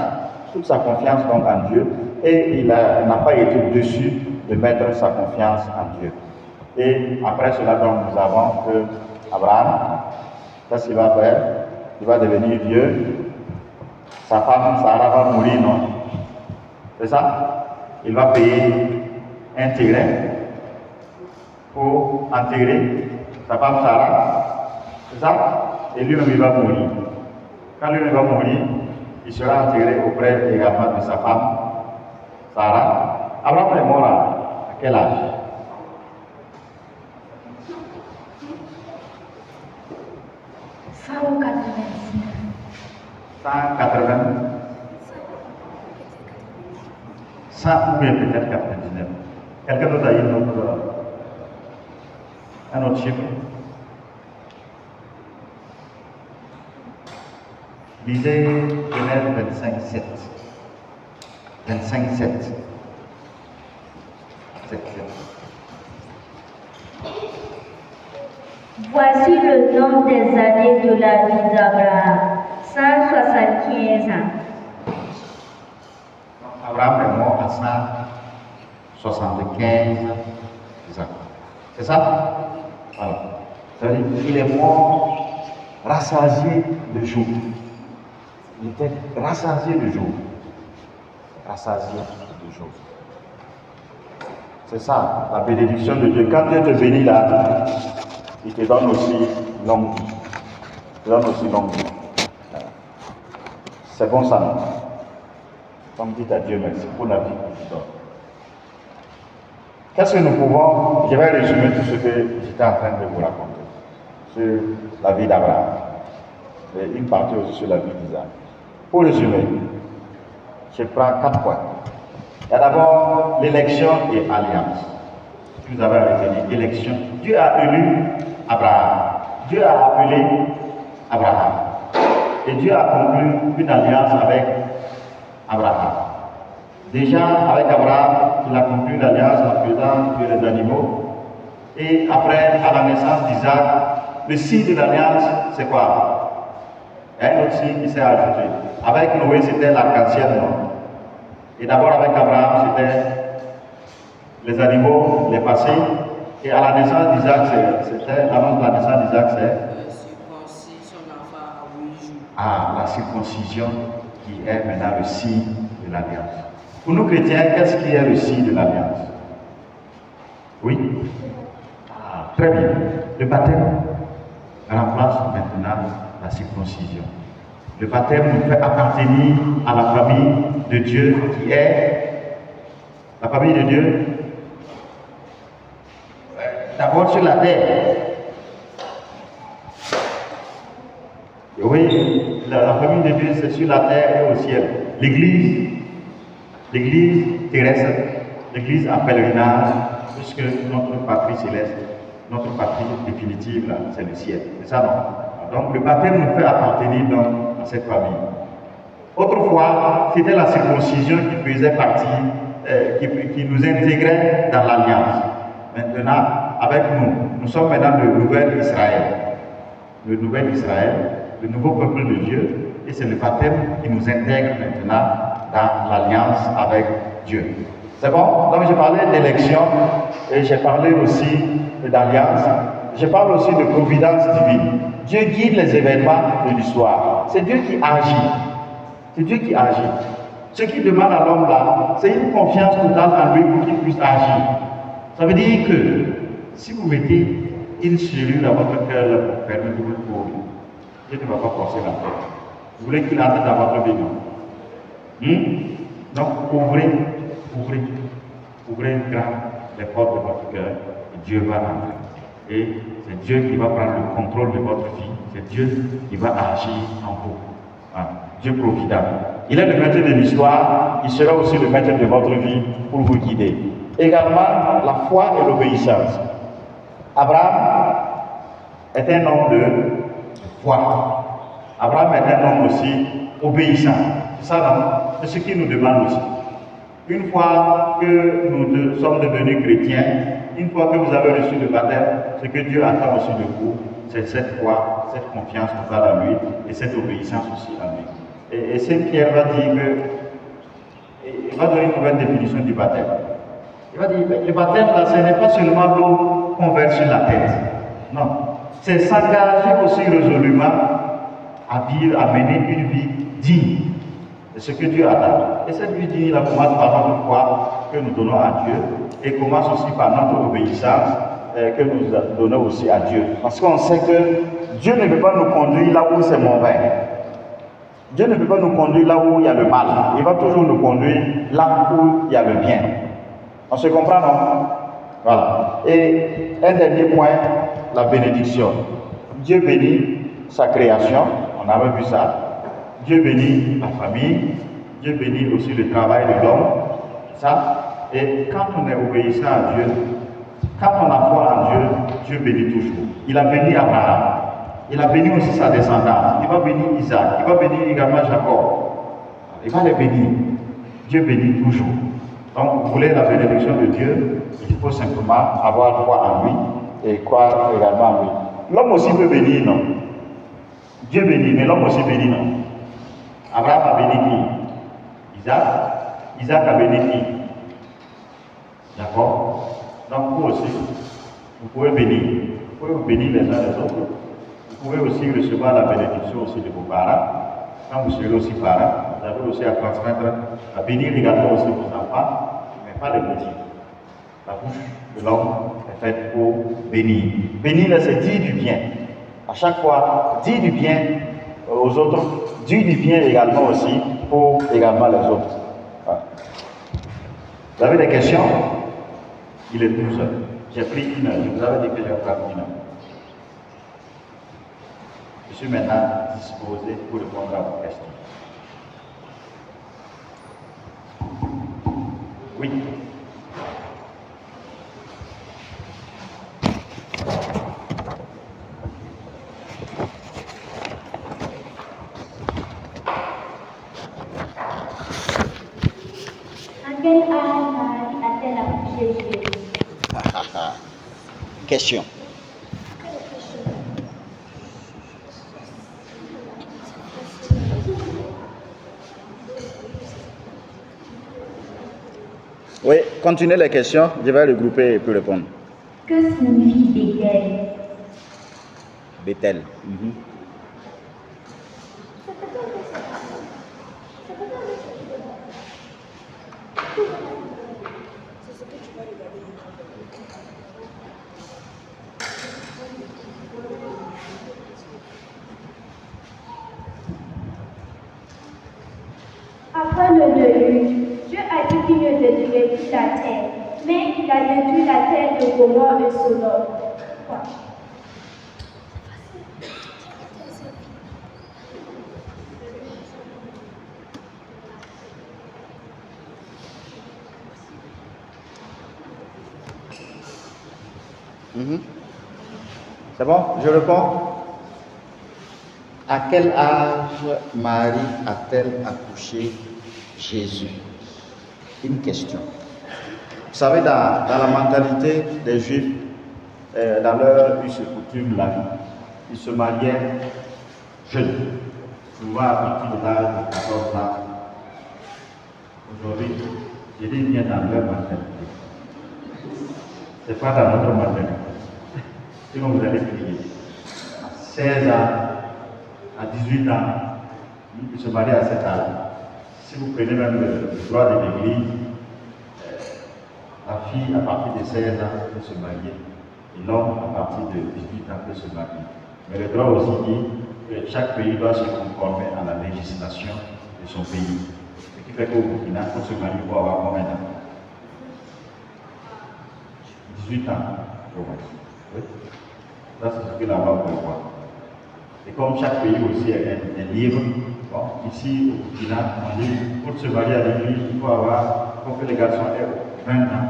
B: donc en Dieu, et il n'a pas été déçu de mettre sa confiance en Dieu. Et après cela, donc, nous avons que Abraham, qu'est-ce qu'il va faire? Il va devenir vieux. Sa femme, Sarah, va mourir, non? C'est ça? Il va payer un terrain pour enterrer sa femme Sarah. C'est ça? Et lui-même, il va mourir. Quand lui-même va mourir, il sera enterré auprès également de sa femme, Sarah. Abraham est mort à quel âge?
E: Ça ou 86.
B: 180, 100 ou bien peut-être 99. Quelqu'un d'autre a une autre, un autre chiffre? Lisez Genèse 25, 7. 25, 7. 7.
D: Voici le nombre des années de la vie d'Abraham, 175 ans.
B: Abraham est mort à 175 ans. C'est ça? Voilà. Ça veut dire qu'il est mort rassasié de jour. Il était rassasié de jour. Rassasié de jour. C'est ça, la bénédiction de Dieu. Quand Dieu te bénit là, il te donne aussi longue vie. Il te donne aussi longue vie. C'est bon ça, non? Comme dites à Dieu merci pour la vie qu'il te donne. Qu'est-ce que nous pouvons, je vais résumer tout ce que j'étais en train de vous raconter sur la vie d'Abraham et une partie aussi sur la vie d'Isaac. Pour résumer, je prends 4 points. Il y a d'abord l'élection et alliance. Vous avez retenu élection. Dieu a élu Abraham. Dieu a appelé Abraham. Et Dieu a conclu une alliance avec Abraham. Déjà, avec Abraham, il a conclu l'alliance en faisant tuer les animaux. Et après, à la naissance d'Isaac, le signe de l'alliance, c'est quoi? Il y a un autre signe qui s'est ajouté. Avec Noé, c'était l'arc-en-ciel, non? Et d'abord, avec Abraham, c'était les animaux, les passés. Et à la naissance d'Isaac, c'était, avant la naissance d'Isaac, c'est
C: circoncis son enfant à 8 jours.
B: Ah, la circoncision qui est maintenant le signe de l'alliance. Pour nous chrétiens, qu'est-ce qui est le signe de l'alliance? Oui? Ah, très bien. Le baptême remplace maintenant la circoncision. Le baptême nous fait appartenir à la famille de Dieu qui est la famille de Dieu d'abord sur la terre. Oui, la famille de Dieu c'est sur la terre et au ciel. L'église terrestre, l'église en pèlerinage, puisque notre patrie céleste, notre patrie définitive, là, c'est le ciel. C'est ça, non? Donc le baptême nous fait appartenir donc à cette famille. Autrefois, c'était la circoncision qui faisait partie, qui nous intégrait dans l'alliance. Maintenant, avec nous sommes maintenant le nouvel Israël. Le nouvel Israël, le nouveau peuple de Dieu, et c'est le baptême qui nous intègre maintenant dans l'alliance avec Dieu. C'est bon? Donc j'ai parlé d'élection et j'ai parlé aussi d'alliance. Je parle aussi de providence divine. Dieu guide les événements de l'histoire. C'est Dieu qui agit. C'est Dieu qui agit. Ce qui demande à l'homme là, c'est une confiance totale en lui pour qu'il puisse agir. Ça veut dire que si vous mettez une cellule à votre cœur pour permettre de vous courir, Dieu ne va pas forcer la tête. Vous voulez qu'il entre dans votre vie, non? Donc ouvrez grand les portes de votre cœur et Dieu va entrer. Et c'est Dieu qui va prendre le contrôle de votre vie. C'est Dieu qui va agir en vous. Voilà. Dieu provident. Il est le maître de l'histoire, il sera aussi le maître de votre vie pour vous guider. Également, la foi et l'obéissance. Abraham est un homme de foi. Abraham est un homme aussi obéissant. C'est ça, c'est ce qu'il nous demande aussi. Une fois que nous sommes devenus chrétiens, une fois que vous avez reçu le baptême, ce que Dieu attend aussi de vous, c'est cette foi, cette confiance totale en lui et cette obéissance aussi en lui. Et Saint Pierre va dire que, il va donner une nouvelle définition du baptême. Il va dire, le baptême là, ce n'est pas seulement l'eau qu'on verse sur la tête. Non. C'est s'engager aussi résolument à vivre, à mener une vie digne de ce que Dieu attend. Et cette vie digne là commence par notre foi que nous donnons à Dieu et commence aussi par notre obéissance que nous donnons aussi à Dieu. Parce qu'on sait que Dieu ne peut pas nous conduire là où c'est mauvais. Dieu ne peut pas nous conduire là où il y a le mal. Il va toujours nous conduire là où il y a le bien. On se comprend, non? Voilà. Et un dernier point, la bénédiction. Dieu bénit sa création, on avait vu ça. Dieu bénit la famille, Dieu bénit aussi le travail de l'homme. Ça. Et quand on est obéissant à Dieu, quand on a foi en Dieu, Dieu bénit toujours. Il a béni Abraham. Il a béni aussi sa descendance. Il va bénir Isaac. Il va bénir également Jacob. Il va les bénir. Dieu bénit toujours. Donc, vous voulez la bénédiction de Dieu, il faut simplement avoir foi en lui et croire également en lui. L'homme aussi peut bénir, non? Dieu bénit, mais l'homme aussi bénit, non? Abraham a béni qui? Isaac. Isaac a béni qui? D'accord? Donc, vous aussi, vous pouvez bénir. Vous pouvez vous bénir les uns les autres. Vous pouvez aussi recevoir la bénédiction aussi de vos parents. Quand vous serez aussi parents, vous avez aussi à transmettre, à bénir également aussi vos enfants, mais pas les petits. La bouche de l'homme est faite pour bénir. Bénir, c'est dire du bien. À chaque fois, dire du bien aux autres, dire du bien également aussi pour également les autres. Voilà. Vous avez des questions? Il est tout seul. J'ai pris une heure. Je vous avais dit que j'ai pris une heure. Je suis maintenant disposé pour répondre à vos questions. Oui.
D: À quel âge Marie a-t-elle accouché Jésus?
B: Question. Oui, continuez les questions, je vais regrouper et puis répondre.
D: Que signifie Bethel?
B: Bethel.
D: Après le déluge, Dieu a dit qu'il ne détruirait plus la terre, mais il a détruit la terre de Gomorrhe et Sodome. Quoi?
B: C'est bon? Je réponds. À quel âge Marie a-t-elle accouché Jésus? Une question. Vous savez, dans la mentalité des Juifs, dans leur us et coutume, ils se mariaient jeunes, souvent à partir de l'âge de 14 ans. Aujourd'hui, je dis bien dans leur mentalité. Ce n'est pas dans notre mentalité. Sinon, vous allez prier. À 16 ans, à 18 ans, ils se marient à cet âge. Si vous prenez même le droit de l'Église, la fille à partir de 16 ans peut se marier et l'homme à partir de 18 ans peut se marier. Mais le droit aussi dit que chaque pays doit se conformer à la législation de son pays. Ce qui fait qu'au Burkina, pour se marier, il faut avoir combien d'années? 18 ans. Oui. Ça, c'est ce que la loi prévoit. Et comme chaque pays aussi est libre, bon, ici au Burkina, on dit pour se marier à l'église, il faut avoir, pour que les garçons aient 20 ans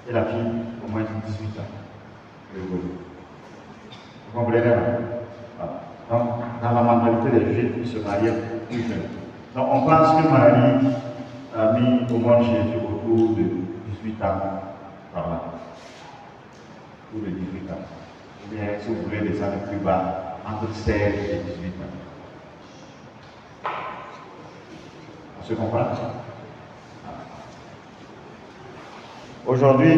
B: et la fille au moins 18 ans. Vous comprenez? Voilà. Donc, dans la mentalité des Juifs, ils se mariaient plus jeunes. Donc, on pense que Marie a mis au monde Jésus autour de 18 ans par là. Ou de 18 ans. Ou bien, si vous voulez descendre plus bas, entre 16 et 18 ans. On se comprend? Aujourd'hui,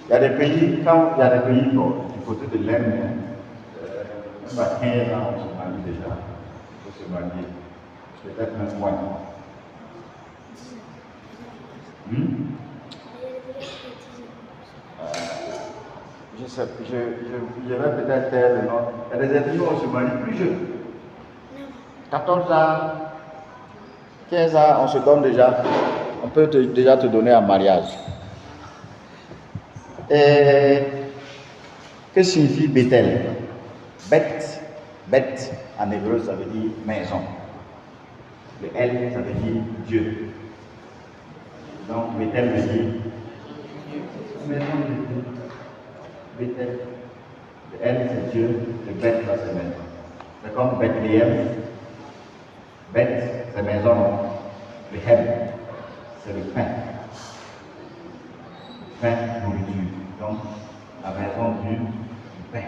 B: il y a des pays, quand il y a des pays bon, du côté de l'Inde, même à 15 ans, on se marie déjà. Il faut se marier. Peut-être même moins. je vais peut-être faire le nom. Il y a des individus on se marie plus jeunes. 14 ans, 15 ans, on se donne déjà, on peut déjà te donner en mariage. Et que signifie Bethel? Beth en hébreu ça veut dire maison. Le L ça veut dire Dieu. Donc Bethel veut dire maison de Dieu. Bethel. Le L c'est Dieu, le Beth là c'est maison. C'est comme Bethléem. Beth c'est maison. Le Hem c'est le pain. Pain, nourriture. Donc la maison du pain.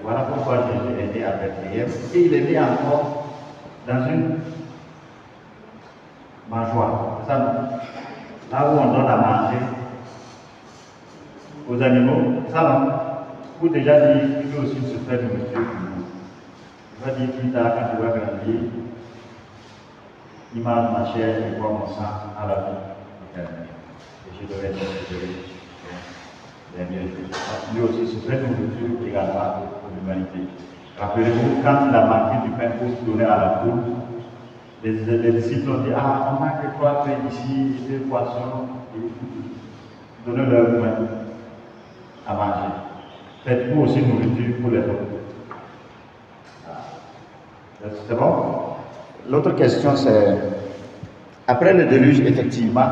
B: Voilà pourquoi Jésus est né à Bethléem et il est né encore dans une mangeoire. C'est ça, là où on donne à manger aux animaux. Ça, non? Pour déjà dire qu'il veut aussi se faire nourriture pour nous. Il va dire plus tard, quand tu vas grandir, il mange ma chair et boit mon sang à la vie éternelle. Et je devrais être lui aussi se fait nourriture également pour l'humanité. Rappelez-vous, quand il a manqué du pain pour se donner à la foule, les disciples ont dit, on n'a que 3 pains ici, 2 poissons, donnez-leur pain à manger. Faites-vous aussi nourriture pour les autres. C'est bon? L'autre question c'est, après le déluge, effectivement,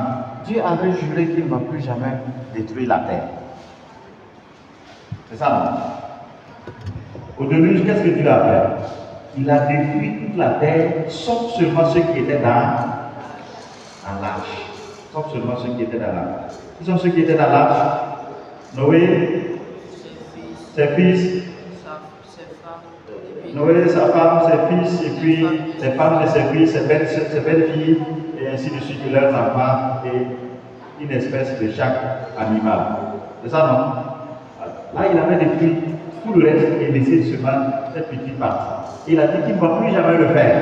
B: Dieu avait juré qu'il ne va plus jamais détruire la terre. C'est ça, non? Au déluge, qu'est-ce que Dieu a fait? Il a détruit toute la terre, sauf seulement ceux qui étaient dans l'arche. Sauf seulement ceux qui étaient dans l'arche. Qui sont ceux qui étaient dans l'arche? Noé, ses fils, Noé, sa femme, ses fils, et puis ses femmes de ses fils, ses belles-filles, et ainsi de suite, leurs enfants, et une espèce de chaque animal. C'est ça, non? Là, il avait détruit tout le reste et laissé seulement cette petite partie. Il a dit qu'il ne va plus jamais le faire.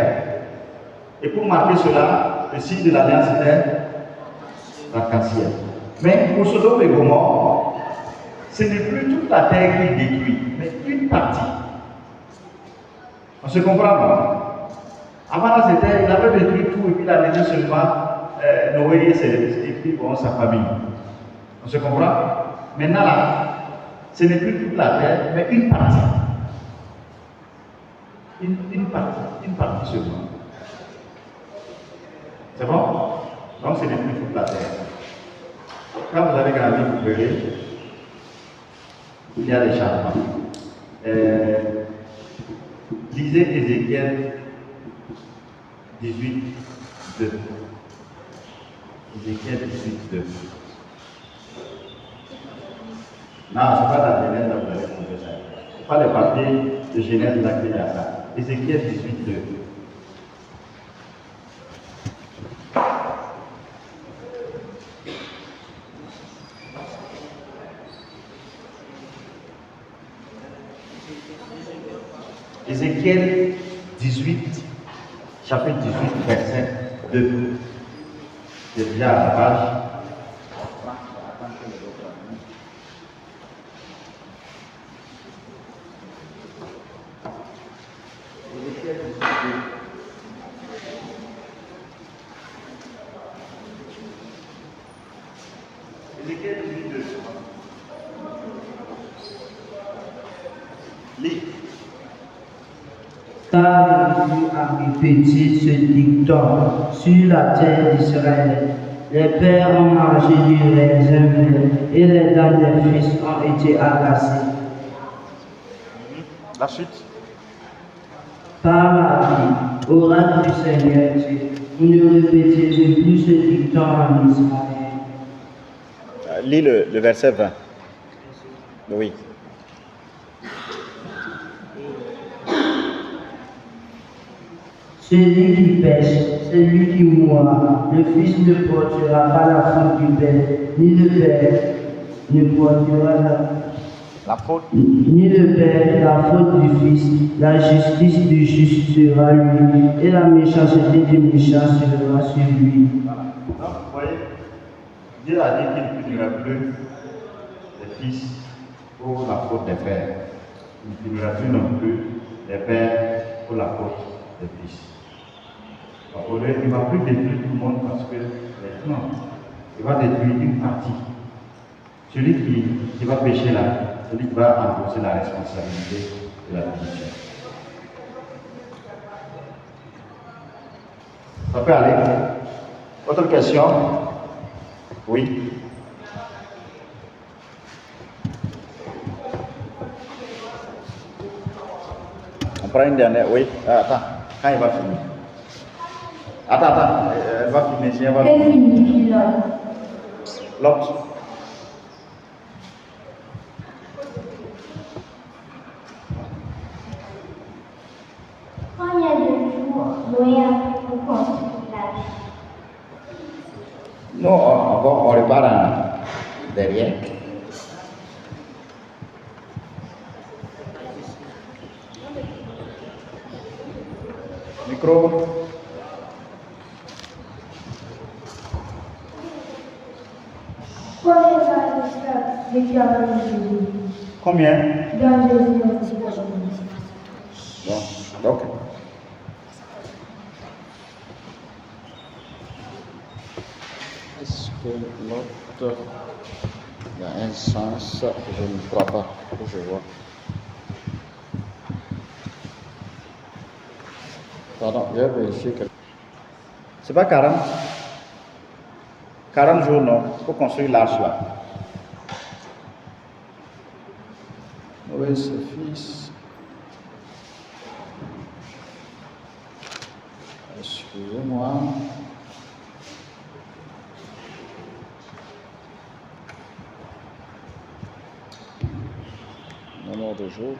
B: Et pour marquer cela, le signe de l'alliance était l'arc-en-ciel. Mais pour Sodome et Gomorrhe, ce n'est plus toute la terre qui détruit, mais une partie. On se comprend, non? Avant là, il avait détruit tout et puis il a laissé seulement Noé et puis sa famille. On se comprend? Maintenant là, ce n'est plus toute la terre, mais une partie. Une partie seulement. C'est bon? Donc ce n'est plus toute la terre. Quand vous avez grandi, vous verrez, il y a des changements. Lisez Ézéchiel 18, 2. Ézéchiel 18, 2. Non, ce n'est pas la Genèse là vous allez trouver ça. Ce n'est pas les papiers de Genèse là qu'il y a ça. Ézéchiel 18, 2. Ézéchiel 18, chapitre 18, verset 2. C'est déjà à la page. Ézéchiel 18, 2. Lis.
C: Car Dieu a répété ce dicton sur la terre d'Israël. Les pères ont mangé du raisin vert et les dents des fils ont été agacées.
B: La suite.
C: Par la vie, oracle du Seigneur Dieu, vous ne répétez plus ce dicton en Israël.
B: Lis le verset 20. Oui.
C: Celui qui pêche, celui qui mourra, le fils ne portera pas la faute du père, ni le père ne portera
B: La faute.
C: ni le père la faute du fils. La justice du juste sera lui, et la méchanceté du méchant sera sur lui.
B: Donc, vous voyez, Dieu a dit qu'il ne punira plus les fils pour la faute des pères. Il ne finira plus non plus des pères pour la faute des fils. Donc, il ne va plus détruire tout le monde parce que non, il va détruire une partie. Celui qui va pécher là, celui qui va endosser la responsabilité de la punition. Ça peut aller. Autre question? Oui. On prend une dernière. Oui. Attends. Quand il va finir? Attends. Elle va finir. Si elle va
D: Elle finit,
B: L'autre.
D: Combien de jours Noé a pris pour construire l'arche?
B: Non, on repart derrière. Micro.
D: Combien va vécu avant Jésus?
B: Combien?
D: Dans Jésus aussi.
B: Bon, ok. Est-ce que l'autre, il y a un sens? Je ne crois pas. Faut que je vois. Pardon, je vais vérifier que. C'est pas 40? 40 jours, non? Il faut construire l'arche là. Oui, ce fils. Excusez-moi. Nombre de jours.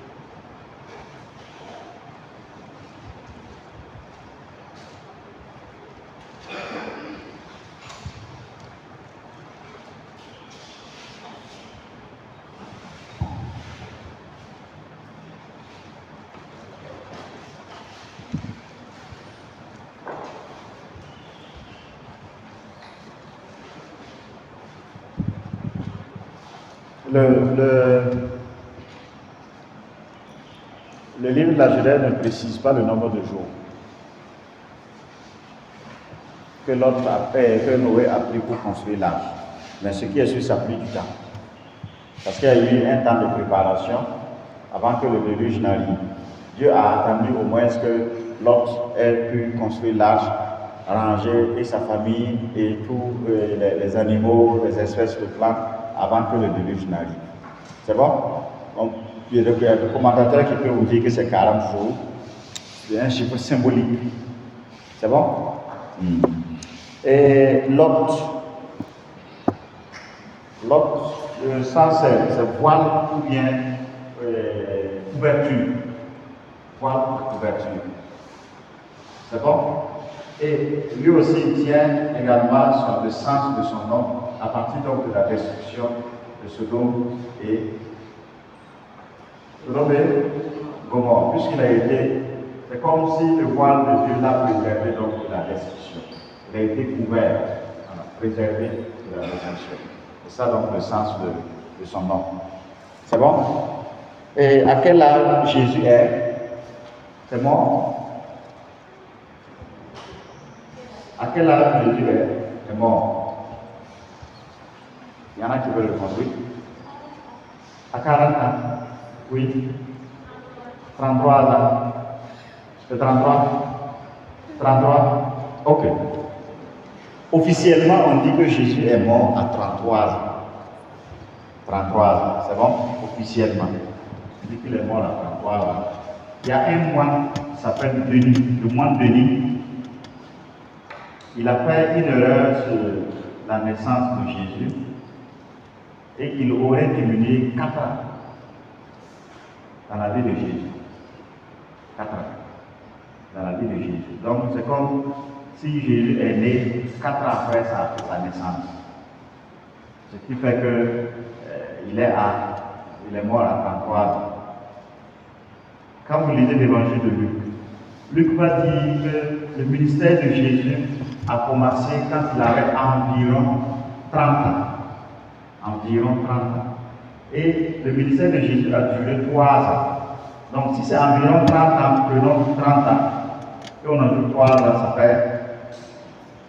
B: Le livre de la Genèse ne précise pas le nombre de jours que Noé a pris pour construire l'arche. Mais ce qui est sûr, ça a pris du temps. Parce qu'il y a eu un temps de préparation avant que le déluge n'arrive. Dieu a attendu au moins que Lot ait pu construire l'arche, ranger et sa famille et tous les animaux, les espèces de plantes avant que le déluge n'arrive. C'est bon? Donc, il y a des commentateurs qui peuvent vous dire que c'est 40 jours. C'est un chiffre symbolique. C'est bon? Et Lot, le sens c'est voile ou bien couverture. Voile ou couverture. C'est bon? Et lui aussi tient également le sens de son nom à partir donc de la destruction de Sodome et Gomorrhe, puisqu'il a été, c'est comme si le voile de Dieu l'a préservé donc de la destruction. Il a été couvert, préservé de la destruction. C'est ça donc le sens de son nom. C'est bon? Et à quel âge Jésus est? C'est mort? À quel âge Jésus est mort? Il y en a qui veulent répondre, oui. À 40 ans? Oui. 33 ans? C'est 33? 33? Ok. Officiellement, on dit que Jésus est mort à 33 ans. 33 ans, c'est bon? Officiellement. On dit qu'il est mort à 33 ans. Il y a un moine qui s'appelle Denis, le moine Denis. Il a fait une erreur sur la naissance de Jésus et qu'il aurait diminué 4 ans dans la vie de Jésus. 4 ans dans la vie de Jésus. Donc c'est comme si Jésus est né 4 ans après sa naissance. Ce qui fait qu'il est mort à 33 ans. Quand vous lisez l'évangile de Luc, Luc va dire que le ministère de Jésus a commencé quand il avait environ 30 ans. Environ 30 ans. Et le ministère de Jésus a duré 3 ans. Donc si c'est environ 30 ans, prenons 30 ans. Et on ajoute 3 ans, ça fait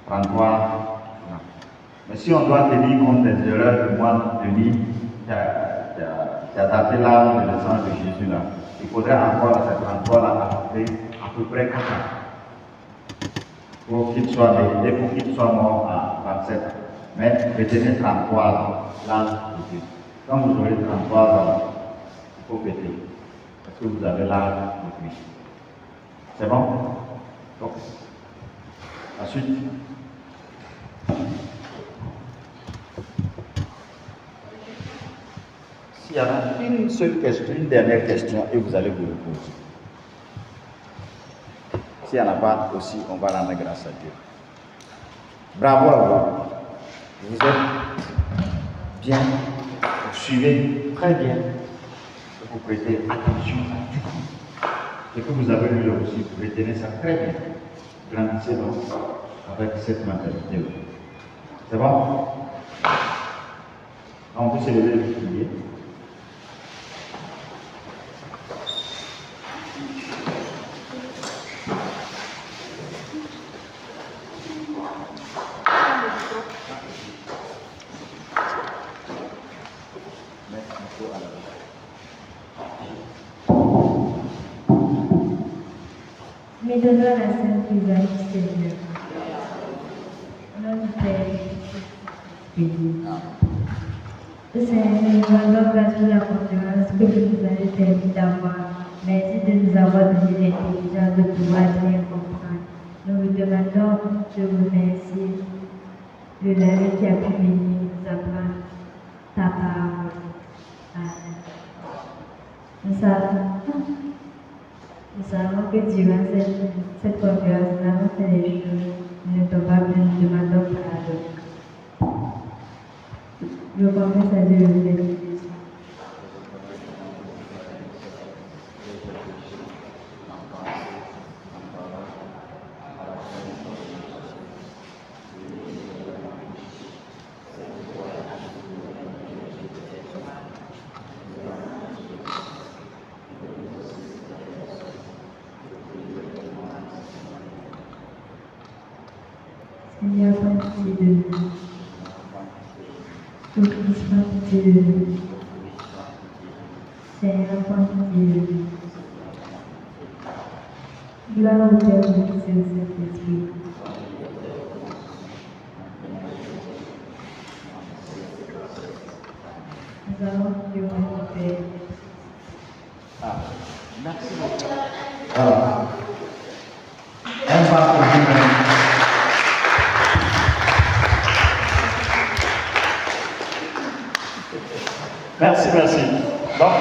B: 33 ans. Mais si on doit tenir compte des erreurs que moi, Denis, qui a daté l'âme de naissance de Jésus là, il faudrait encore à ces 33 là ajouter à peu près 4 ans. Pour qu'il soit né et pour qu'il soit mort à 27 ans. Mais retenez 33 ans, l'âge de Jésus. Quand vous aurez 33 ans, il faut fêter. Parce que vous avez l'âge de Christ. C'est bon? Donc, ensuite. S'il y en a une seule question, une dernière question, et vous allez vous reposer. S'il n'y en a pas aussi, on va rendre grâce à Dieu. Bravo à vous. Vous êtes bien, vous suivez très bien, vous prêtez attention à tout. Et que vous avez lu là aussi, vous retenez ça très bien. Grandissez donc avec cette mentalité. C'est bon? On peut se lever et prier.
A: Mais donne la sainte Eucharistie, Seigneur. Notre Père, béni. Seigneur, nous rendons grâce pour la conférence que vous nous avez permis d'avoir. Merci de nous avoir donné l'intelligence de pouvoir bien comprendre. Nous vous demandons de vous remercier de l'année qui a pu venir nous apprendre ta parole. Amen. Nous savons que durant cette conférence, nous avons fait des choses qui ne sont pas bien, nous demandons pardon. Je confesse à Dieu le Père. Seigneur, prends pitié de nous. Ô Christ, prends pitié de nous. Seigneur, prends pitié de nous. Gloire au Père, au Fils et au Saint-Esprit. Nous allons prier au nom du Père.
B: Merci beaucoup. Alors, on va continuer. Merci. Donc,